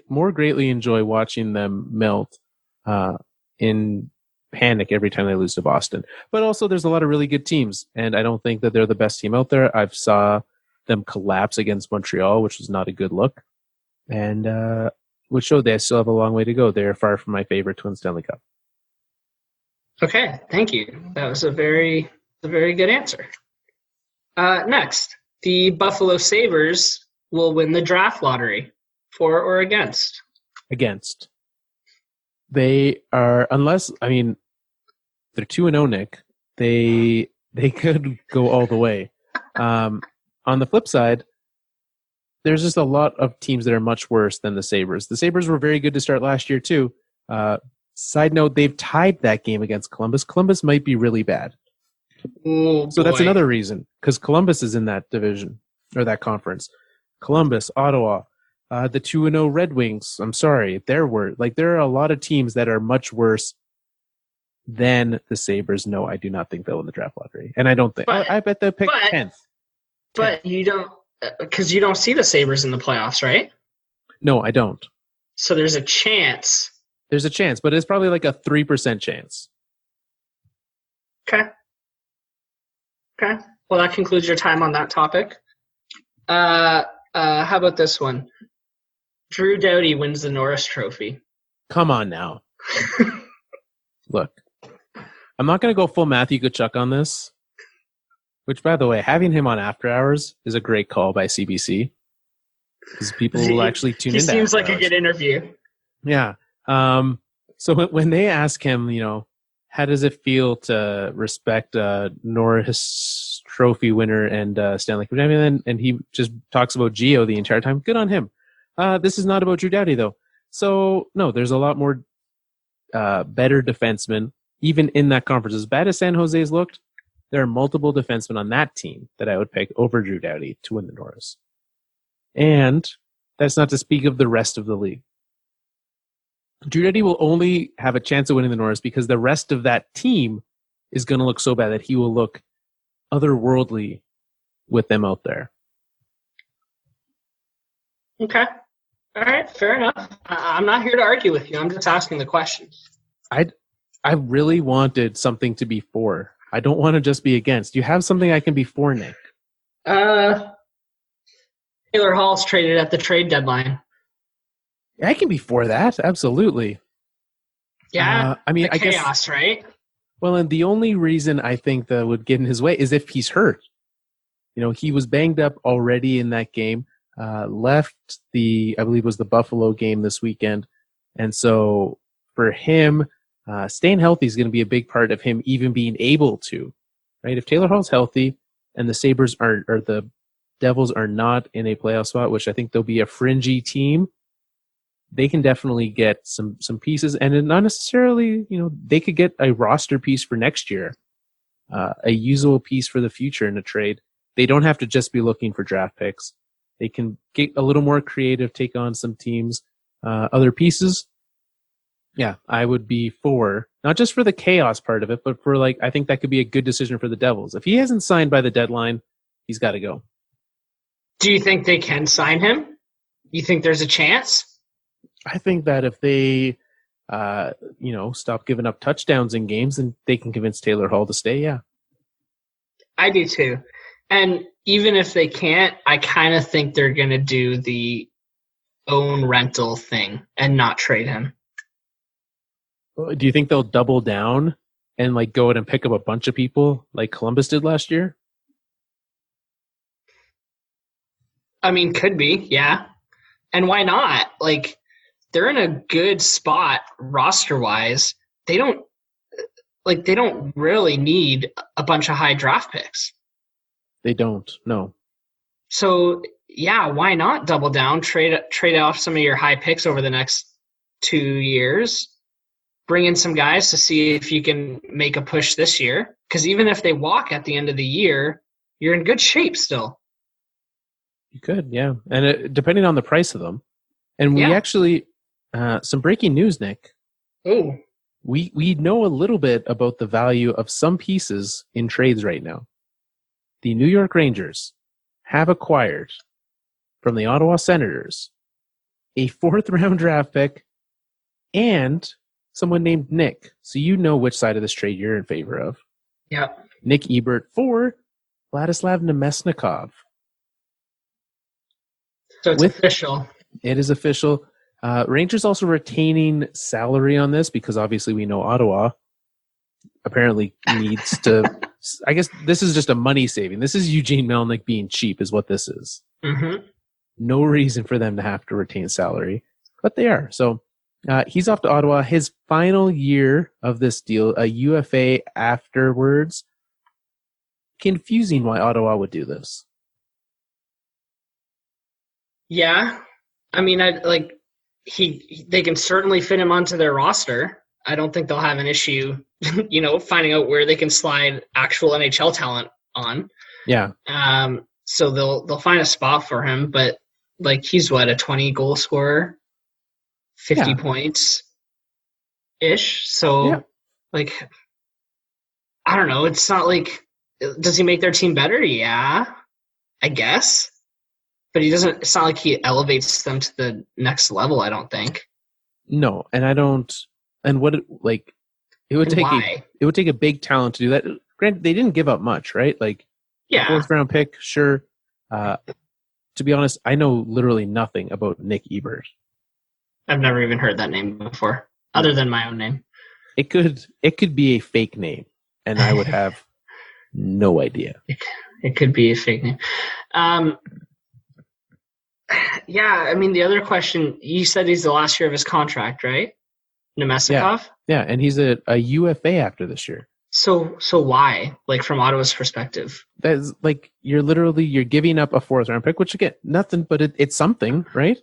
B: more greatly enjoy watching them melt in panic every time they lose to Boston. But also, there's a lot of really good teams, and I don't think that they're the best team out there. I've saw them collapse against Montreal, which was not a good look, and which showed they still have a long way to go. They're far from my favorite to win Stanley Cup.
C: Okay, thank you. That was a very good answer. Next, the Buffalo Sabres will win the draft lottery. For or against?
B: Against. They are, they're 2-0, Nick. They could go all the way. On the flip side, there's just a lot of teams that are much worse than the Sabres. The Sabres were very good to start last year, too. Side note, they've tied that game against Columbus. Columbus might be really bad. So that's another reason, because Columbus is in that division, or that conference. Columbus, Ottawa, The 2-0 Red Wings. I'm sorry. There are a lot of teams that are much worse than the Sabres. No, I do not think they'll win the draft lottery. And I don't think. I bet they'll pick 10th.
C: But you don't, because you don't see the Sabres in the playoffs, right?
B: No, I don't.
C: So there's a chance.
B: There's a chance, but it's probably like a 3% chance.
C: Okay. Well, that concludes your time on that topic. How about this one? Drew Doughty wins the Norris Trophy.
B: Come on now. Look, I'm not going to go full Matthew Tkachuk on this, which, by the way, having him on After Hours is a great call by CBC because people will actually tune in. He
C: seems like a good interview.
B: Yeah. So when they ask him, how does it feel to respect Norris Trophy winner and Stanley Cup champion? And he just talks about Gio the entire time. Good on him. This is not about Drew Doughty, though. So, no, there's a lot more better defensemen, even in that conference. As bad as San Jose's looked, there are multiple defensemen on that team that I would pick over Drew Doughty to win the Norris. And that's not to speak of the rest of the league. Drew Doughty will only have a chance of winning the Norris because the rest of that team is going to look so bad that he will look otherworldly with them out there.
C: Okay. All right. Fair enough. I'm not here to argue with you. I'm just asking the question.
B: I really wanted something to be for. I don't want to just be against. Do you have something I can be for, Nick?
C: Taylor Hall's traded at the trade deadline.
B: I can be for that. Absolutely.
C: Yeah.
B: I mean,
C: I guess, right?
B: Well, and the only reason I think that would get in his way is if he's hurt. He was banged up already in that game, left I believe it was the Buffalo game this weekend. And so for him, staying healthy is going to be a big part of him even being able to, right? If Taylor Hall's healthy and the Sabres or the Devils are not in a playoff spot, which I think they'll be a fringy team, they can definitely get some pieces, and not necessarily, they could get a roster piece for next year, a usable piece for the future in a trade. They don't have to just be looking for draft picks. They can get a little more creative, take on some teams, other pieces. Yeah, I would be for, not just for the chaos part of it, but for I think that could be a good decision for the Devils. If he hasn't signed by the deadline, he's got to go.
C: Do you think they can sign him? You think there's a chance?
B: I think that if they, stop giving up touchdowns in games, then they can convince Taylor Hall to stay. Yeah,
C: I do too. And even if they can't, I kind of think they're going to do the own rental thing and not trade him.
B: Do you think they'll double down and go out and pick up a bunch of people like Columbus did last year?
C: I mean, could be, yeah. And why not? They're in a good spot roster-wise. They don't really need a bunch of high draft picks.
B: They don't, no.
C: So, yeah, why not double down, trade off some of your high picks over the next 2 years, bring in some guys to see if you can make a push this year. Because even if they walk at the end of the year, you're in good shape still.
B: You could, yeah. And depending on the price of them. And we actually... some breaking news, Nick.
C: Oh.
B: We know a little bit about the value of some pieces in trades right now. The New York Rangers have acquired from the Ottawa Senators a 4th-round draft pick and someone named Nick. So you know which side of this trade you're in favor of.
C: Yeah.
B: Nick Ebert for Vladislav Namestnikov.
C: So it's official.
B: It is official. Rangers also retaining salary on this because obviously we know Ottawa apparently needs to. I guess this is just a money saving. This is Eugene Melnyk being cheap, is what this is.
C: Mm-hmm.
B: No reason for them to have to retain salary, but they are. So he's off to Ottawa. His final year of this deal, a UFA afterwards. Confusing why Ottawa would do this.
C: Yeah, I mean, they can certainly fit him onto their roster. I don't think they'll have an issue, finding out where they can slide actual NHL talent on.
B: Yeah.
C: So they'll find a spot for him. But like he's a 20 goal scorer, 50 points ish. So like, I don't know. It's not like, does he make their team better? Yeah, I guess. But he doesn't, it's not like he elevates them to the next level, I don't think.
B: No, and I don't, and what, like, it would take a big talent to do that. Granted, they didn't give up much, right? Like,
C: yeah.
B: 4th round pick, sure. To be honest, I know literally nothing about Nick Ebert.
C: I've never even heard that name before, other than my own name. It
B: could be a fake name, and I would have no idea.
C: It could be a fake name. Yeah, I mean, the other question, you said he's the last year of his contract, right? Namestnikov?
B: Yeah, and he's a UFA after this year.
C: So why? Like, from Ottawa's perspective?
B: That's like, you're giving up a 4th round pick, which again, nothing, but it's something, right?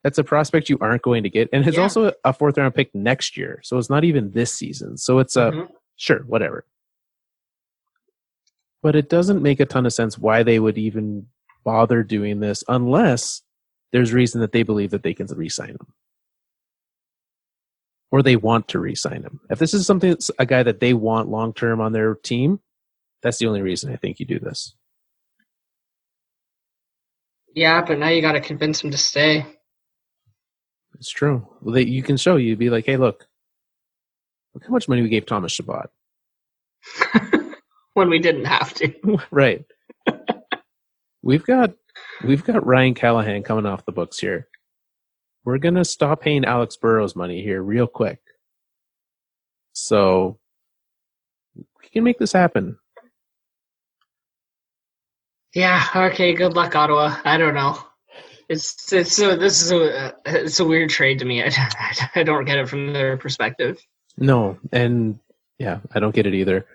B: That's a prospect you aren't going to get. And it's also a 4th round pick next year. So it's not even this season. So it's sure, whatever. But it doesn't make a ton of sense why they would even bother doing this unless there's reason that they believe that they can re-sign him. Or they want to re-sign him. If this is something that's a guy that they want long-term on their team, that's the only reason I think you do this.
C: Yeah, but now you got to convince him to stay.
B: It's true. Well, you can show you'd be like, hey, look how much money we gave Thomas Chabot.
C: When we didn't have to.
B: Right. We've got Ryan Callahan coming off the books here. We're going to stop paying Alex Burrows money here real quick. So we can make this happen.
C: Yeah, okay, good luck, Ottawa. I don't know. It's a weird trade to me. I don't get it from their perspective.
B: No, and yeah, I don't get it either.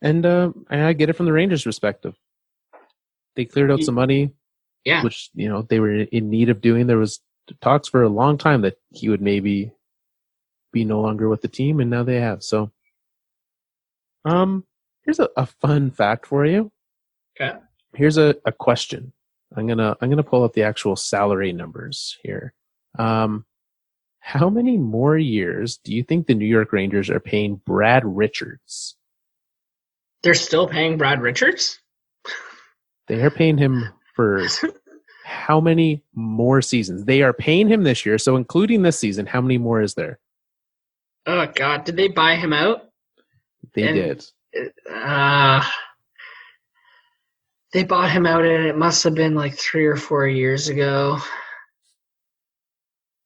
B: And I get it from the Rangers' perspective. They cleared out some money, which they were in need of doing. There was talks for a long time that he would maybe be no longer with the team, and now they have. So, here's a fun fact for you.
C: Okay.
B: Here's a question. I'm gonna pull up the actual salary numbers here. How many more years do you think the New York Rangers are paying Brad Richards?
C: They're still paying Brad Richards?
B: They are paying him for how many more seasons? They are paying him this year, so including this season, how many more is there?
C: Oh, God. Did they buy him out?
B: They did.
C: They bought him out, and it must have been like 3 or 4 years ago.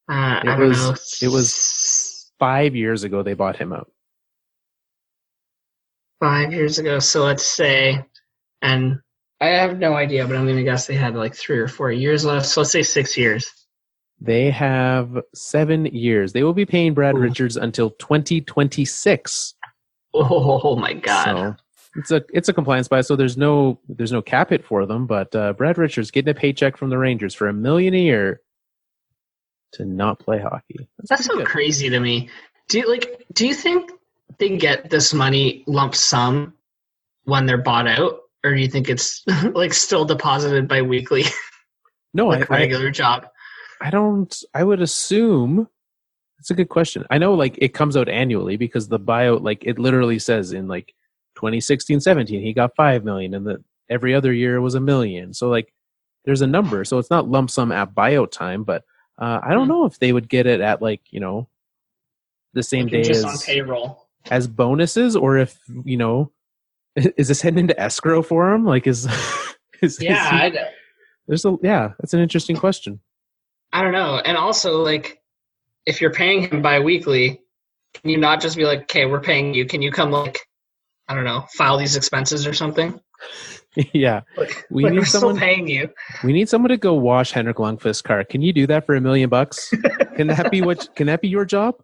C: I don't know.
B: It was 5 years ago they bought him out.
C: 5 years ago. So let's say, and I have no idea, but I'm going to guess they had like 3 or 4 years left. So let's say 6 years.
B: They have 7 years. They will be paying Brad Richards until 2026.
C: Oh my God.
B: So it's a compliance buy. So there's no cap hit for them. But Brad Richards getting a paycheck from the Rangers for $1 million a year to not play hockey.
C: That's so crazy to me. Do you think they get this money lump sum when they're bought out, or do you think it's like still deposited bi-weekly?
B: No,
C: like regular job.
B: I would assume it's a good question. I know like it comes out annually because the buyout, like it literally says in like 2016-17 he got $5 million, and every other year was $1 million. So like there's a number. So it's not lump sum at buyout time, but I don't know if they would get it at like, the same day
C: just on payroll
B: as bonuses, or if, is this heading into escrow for him? Like that's an interesting question.
C: I don't know. And also like, if you're paying him bi-weekly, can you not just be like, okay, we're paying you. Can you come like, I don't know, file these expenses or something?
B: Yeah.
C: We need someone still paying you.
B: We need someone to go wash Henrik Lundqvist's car. Can you do that for $1 million? Can that be your job?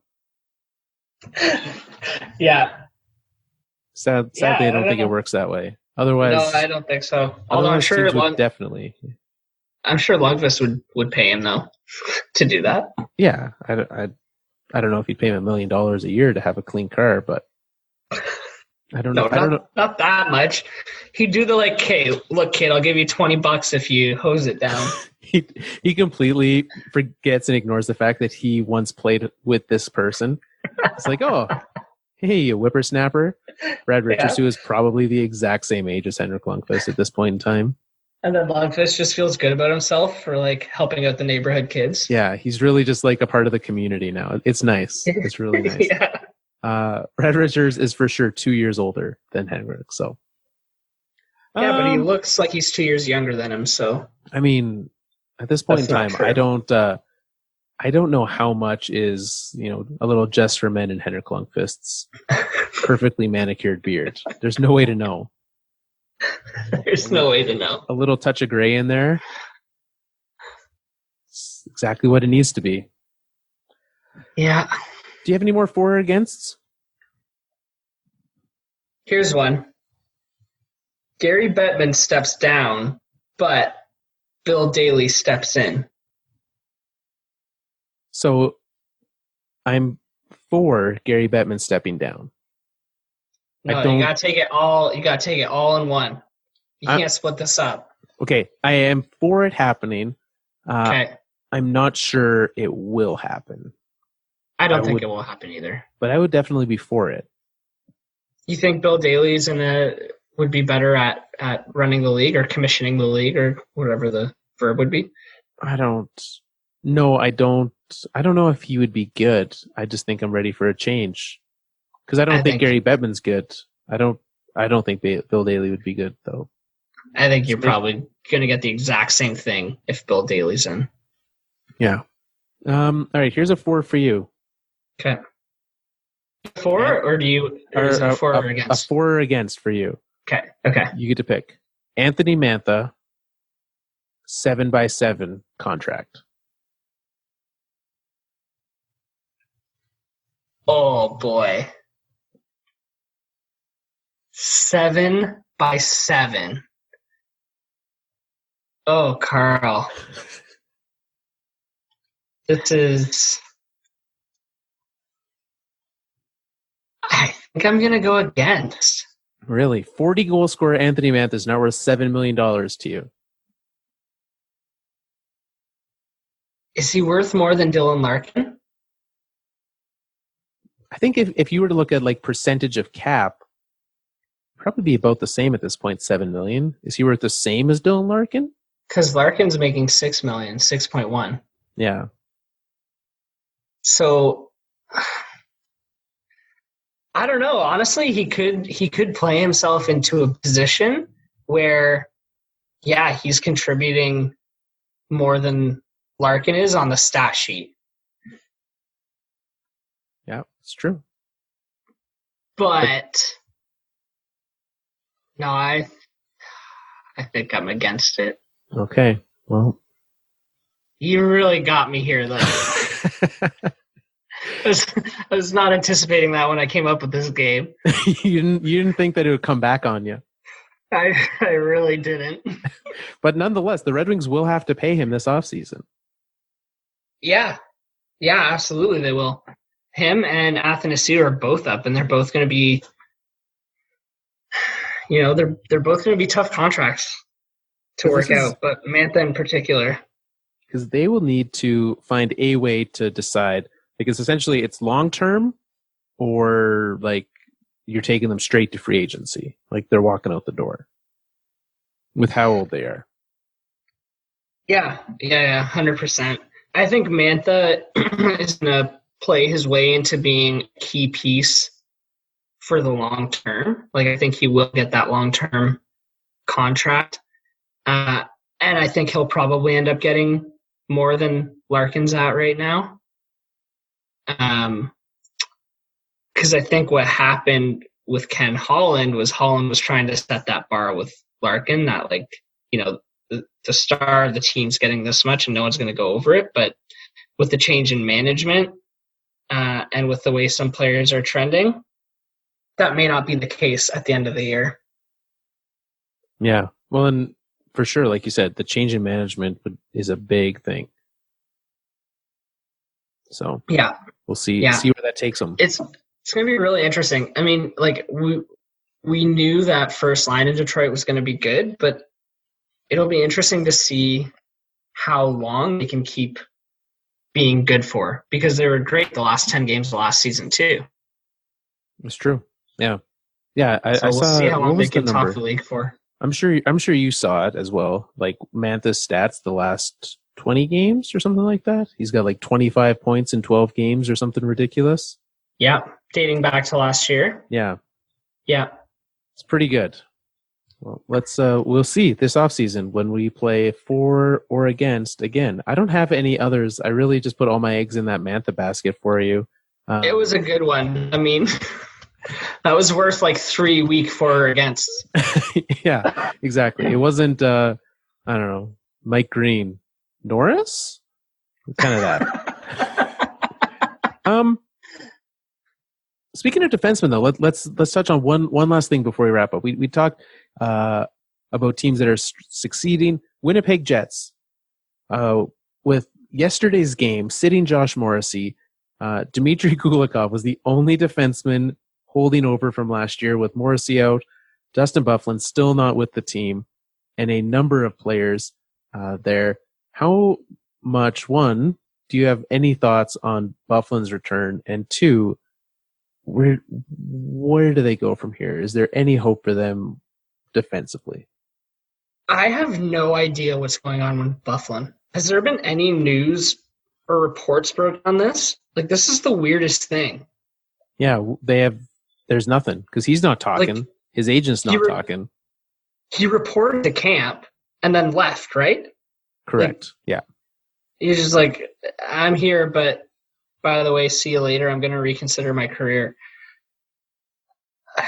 C: Yeah.
B: Sadly, I don't think it works that way. Otherwise,
C: no, I don't think so. Although I'm sure
B: definitely.
C: I'm sure Lundqvist would pay him though to do that.
B: Yeah, I don't know if he'd pay him $1 million a year to have a clean car, but I don't know.
C: Not that much. He'd do the like, hey, look, kid, I'll give you $20 if you hose it down.
B: he completely forgets and ignores the fact that he once played with this person. It's like, oh, hey, you whippersnapper. Brad Richards, who is probably the exact same age as Henrik Lundqvist at this point in time.
C: And then Lundqvist just feels good about himself for like helping out the neighborhood kids.
B: Yeah, he's really just like a part of the community now. It's nice. It's really nice. Brad Richards is for sure 2 years older than Henrik. So
C: yeah, but he looks like he's 2 years younger than him. So
B: I mean, at this point in time, I don't know how much is a little Just for Men in Henrik Lundqvist's perfectly manicured beard. There's no way to know.
C: There's no way to know.
B: A little touch of gray in there. It's exactly what it needs to be.
C: Yeah.
B: Do you have any more for or againsts?
C: Here's one. Gary Bettman steps down, but Bill Daly steps in.
B: So I'm for Gary Bettman stepping down.
C: No, you gotta take it all. You gotta take it all in one. You can't split this up.
B: Okay, I am for it happening.
C: Okay.
B: I'm not sure it will happen.
C: I don't think it will happen either.
B: But I would definitely be for it. You
C: think Bill Daly's would be better at running the league or commissioning the league or whatever the verb would be?
B: I don't know if he would be good. I just think I'm ready for a change. Because I don't think Gary Bettman's good. I don't think Bill Daly would be good, though.
C: I think you're probably going to get the exact same thing if Bill Daly's in.
B: Yeah. All right, here's a 4 for you.
C: Okay. 4 or do you is it a 4 or against?
B: A 4 or against for you.
C: Okay.
B: You get to pick. Anthony Mantha, 7x7 contract.
C: Oh boy. 7x7. Oh, Carl. This is... I think I'm going to go against.
B: Really? 40 goal scorer Anthony Mantha is now worth $7 million to you.
C: Is he worth more than Dylan Larkin?
B: I think if you were to look at like percentage of cap, probably be about the same at this point, $7 million. Is he worth the same as Dylan Larkin?
C: Because Larkin's making $6 million, 6.1.
B: Yeah.
C: So I don't know. Honestly, he could play himself into a position where, yeah, he's contributing more than Larkin is on the stat sheet.
B: Yeah, it's true.
C: But no, I think I'm against it.
B: Okay, well.
C: You really got me here, though. I was not anticipating that when I came up with this game.
B: You didn't think that it would come back on you.
C: I really didn't.
B: But nonetheless, the Red Wings will have to pay him this offseason.
C: Yeah, absolutely they will. Him and Athanasiou are both up, and they're both going to be, they're both going to be tough contracts to work out, but Mantha in particular.
B: Because they will need to find a way to decide, because essentially it's long-term or like you're taking them straight to free agency. Like they're walking out the door with how old they are.
C: Yeah, 100%. I think Mantha is going to play his way into being a key piece for the long term. Like I think he will get that long-term contract. And I think he'll probably end up getting more than Larkin's at right now. Because I think what happened with Ken Holland was trying to set that bar with Larkin, that the star of the team's getting this much and no one's going to go over it. But with the change in management and with the way some players are trending, that may not be the case at the end of the year.
B: Yeah. Well, and for sure, like you said, the change in management is a big thing. So
C: yeah,
B: we'll see where that takes them.
C: It's going to be really interesting. I mean, like we knew that first line in Detroit was going to be good, but it'll be interesting to see how long they can keep being good for, because they were great the last 10 games of last season too.
B: It's true. Yeah. Yeah. I
C: We'll
B: saw,
C: see how long
B: what
C: they
B: was the
C: can
B: number?
C: top the league for.
B: I'm sure you saw it as well. Like Mantha's stats the last 20 games or something like that. He's got like 25 points in 12 games or something ridiculous.
C: Yeah. Dating back to last year.
B: Yeah.
C: Yeah.
B: It's pretty good. Well, we'll see this offseason when we play for or against again. I don't have any others. I really just put all my eggs in that Mantha basket for you.
C: It was a good one. I mean, that was worth like 3 week for or against.
B: Yeah, exactly. It wasn't, I don't know, Mike Green. Norris? Kind of that. Speaking of defensemen, though, let's touch on one last thing before we wrap up. We talked about teams that are succeeding. Winnipeg Jets, with yesterday's game, sitting Josh Morrissey, Dmitry Kulikov was the only defenseman holding over from last year with Morrissey out, Dustin Byfuglien still not with the team, and a number of players there. How much, one, do you have any thoughts on Byfuglien's return? And two, where do they go from here? Is there any hope for them defensively?
C: I have no idea what's going on with Byfuglien. Has there been any news or reports broken on this? Like, this is the weirdest thing.
B: Yeah, there's nothing, because he's not talking. Like, his agent's not talking.
C: He reported to camp and then left, right?
B: Correct.
C: Like,
B: yeah.
C: He's just like, I'm here, but by the way, see you later. I'm going to reconsider my career.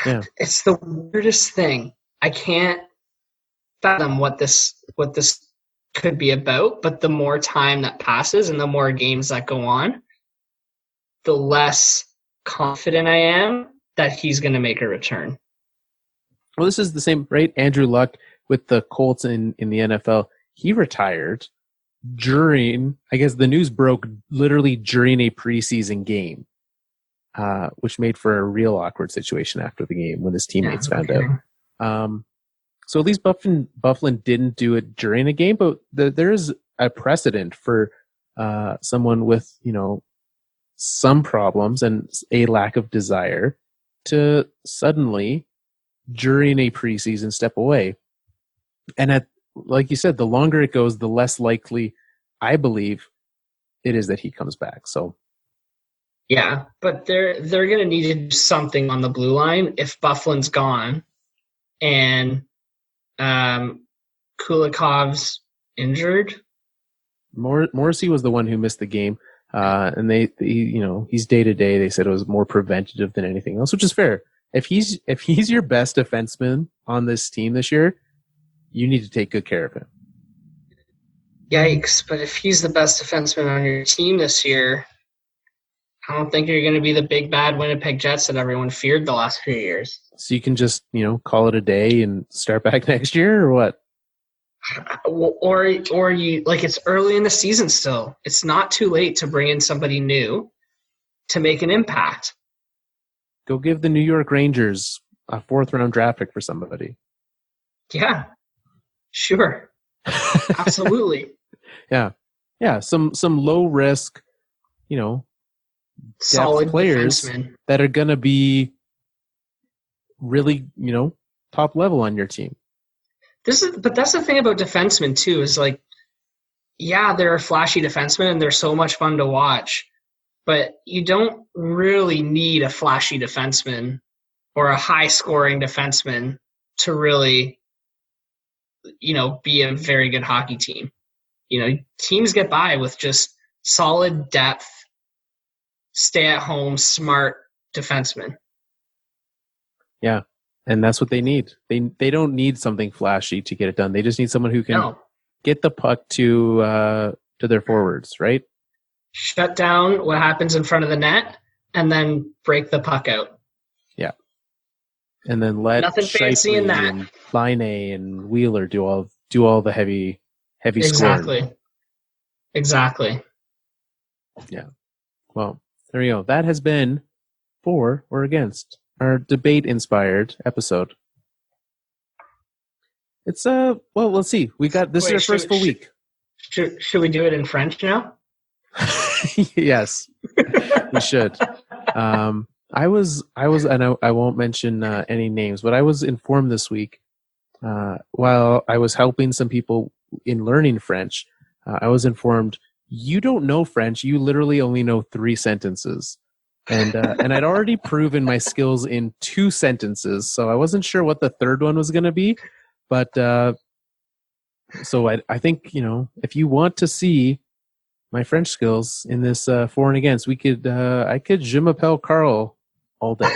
B: Yeah.
C: It's the weirdest thing. I can't fathom what this could be about, but the more time that passes and the more games that go on, the less confident I am that he's going to make a return.
B: Well, this is the same, right? Andrew Luck with the Colts in the NFL. He retired during, I guess the news broke literally during a preseason game, which made for a real awkward situation after the game when his teammates found out. So at least Byfuglien didn't do it during a game, but there is a precedent for someone with, some problems and a lack of desire to suddenly, during a preseason, step away. And like you said, the longer it goes, the less likely I believe it is that he comes back. So,
C: yeah, but they're going to need to do something on the blue line if Byfuglien's gone and Kulikov's injured.
B: Morrissey was the one who missed the game, and he's day to day. They said it was more preventative than anything else, which is fair. If he's your best defenseman on this team this year, you need to take good care of him.
C: Yikes, but if he's the best defenseman on your team this year, I don't think you're going to be the big bad Winnipeg Jets that everyone feared the last few years.
B: So you can just, call it a day and start back next year, or what?
C: Or you, like, it's early in the season still. It's not too late to bring in somebody new to make an impact.
B: Go give the New York Rangers a 4th-round draft pick for somebody.
C: Yeah, sure. Absolutely.
B: Yeah. Some low risk,
C: solid
B: depth players
C: defenseman
B: that are going to be really, top level on your team.
C: But that's the thing about defensemen too, is like, yeah, they're flashy defensemen and they're so much fun to watch, but you don't really need a flashy defenseman or a high scoring defenseman to really, be a very good hockey team. Teams get by with just solid depth, stay at home, smart defensemen.
B: Yeah. And that's what they need. They don't need something flashy to get it done. They just need someone who can get the puck to their forwards, right?
C: Shut down what happens in front of the net and then break the puck out.
B: Yeah. And then let
C: nothing fancy in that.
B: And Line A and Wheeler do all the heavy scoring.
C: Exactly.
B: Yeah. Well, there you go. That has been for or against our debate-inspired episode. It's well, let's see. We got this is our first full week.
C: Should we do it in French now?
B: Yes, we should. I was, and I won't mention any names, but I was informed this week while I was helping some people in learning French. I was informed, you don't know French. You literally only know 3 sentences. And I'd already proven my skills in 2 sentences, so I wasn't sure what the third one was going to be. But so I think, if you want to see my French skills in this for and against, I could je m'appelle Carl all day.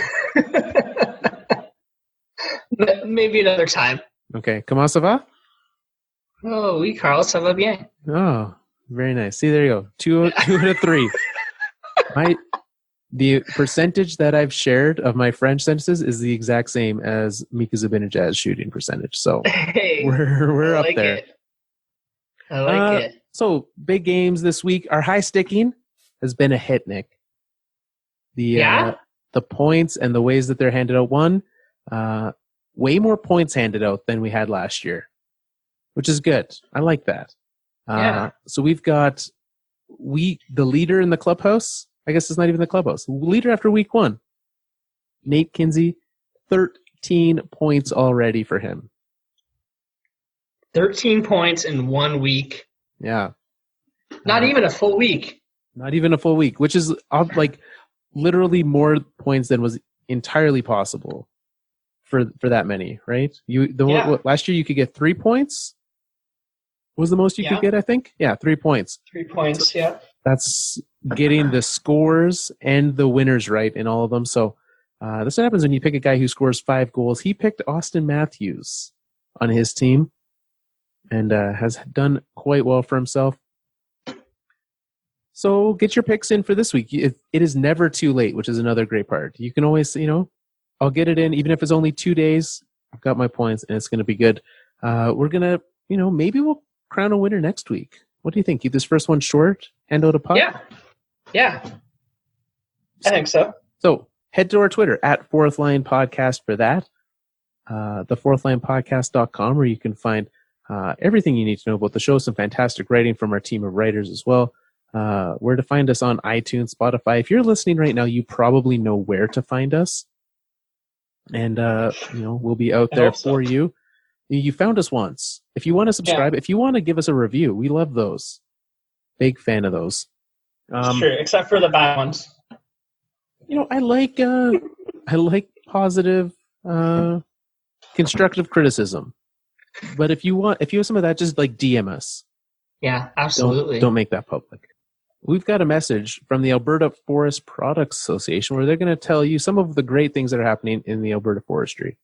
C: Maybe another time.
B: Okay, comment ça va?
C: Oh, oui, Carl, ça va bien.
B: Oh, very nice. See, there you go. 2 out of 3. The percentage that I've shared of my French sentences is the exact same as Mika Zibanejad's shooting percentage. So
C: hey,
B: we're up there.
C: I like it.
B: So big games this week. Our high sticking has been a hit, Nick. The points and the ways that they're handed out. Way more points handed out than we had last year, which is good. I like that. So we've got the leader in the clubhouse. I guess it's not even the clubhouse. Leader after week 1. Nate Kinsey, 13 points already for him.
C: 13 points in 1 week.
B: Yeah.
C: Not even a full week.
B: Not even a full week, which is like literally more points than was entirely possible for that many, right? Last year you could get 3 points. Was the most you could get, I think? Yeah, 3 points.
C: 3 points, yeah.
B: That's getting the scores and the winners right in all of them. So this what happens when you pick a guy who scores 5 goals. He picked Austin Matthews on his team and has done quite well for himself. So get your picks in for this week. It is never too late, which is another great part. You can always, I'll get it in, even if it's only 2 days. I've got my points, and it's going to be good. We're going to, maybe we'll crown a winner next week. What do you think? Keep this first one short? Hand out a puck?
C: Yeah. I think so.
B: So head to our Twitter at Fourth Line Podcast for that. The fourthlinepodcast.com, where you can find everything you need to know about the show. Some fantastic writing from our team of writers as well. Where to find us on iTunes, Spotify. If you're listening right now, you probably know where to find us. And, we'll be out there for you. You found us once. If you want to subscribe, if you want to give us a review, we love those. Big fan of those.
C: Sure, except for the bad ones.
B: I like positive, constructive criticism. But if you have some of that, just like DM us.
C: Yeah, absolutely.
B: Don't make that public. We've got a message from the Alberta Forest Products Association where they're going to tell you some of the great things that are happening in the Alberta forestry.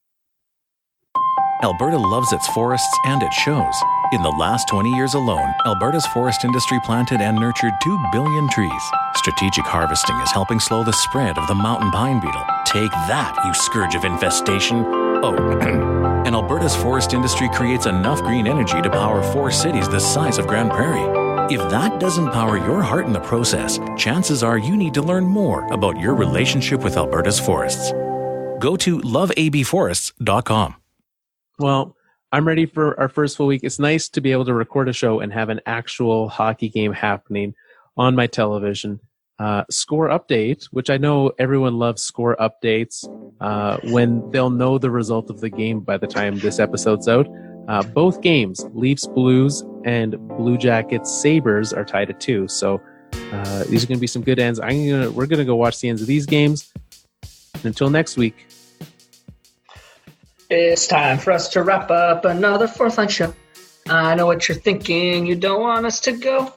A: Alberta loves its forests, and it shows. In the last 20 years alone, Alberta's forest industry planted and nurtured 2 billion trees. Strategic harvesting is helping slow the spread of the mountain pine beetle. Take that, you scourge of infestation. Oh, and Alberta's forest industry creates enough green energy to power 4 cities the size of Grand Prairie. If that doesn't power your heart in the process, chances are you need to learn more about your relationship with Alberta's forests. Go to loveabforests.com.
B: Well, I'm ready for our first full week. It's nice to be able to record a show and have an actual hockey game happening on my television. Score update, which I know everyone loves score updates when they'll know the result of the game by the time this episode's out. Both games, Leafs Blues and Blue Jackets Sabres, are tied at 2. So these are going to be some good ends. We're going to go watch the ends of these games. And until next week.
C: It's time for us to wrap up another Fourth Line show. I know what you're thinking. You don't want us to go.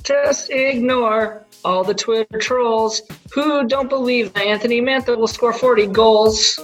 C: Just ignore all the Twitter trolls who don't believe that Anthony Mantha will score 40 goals.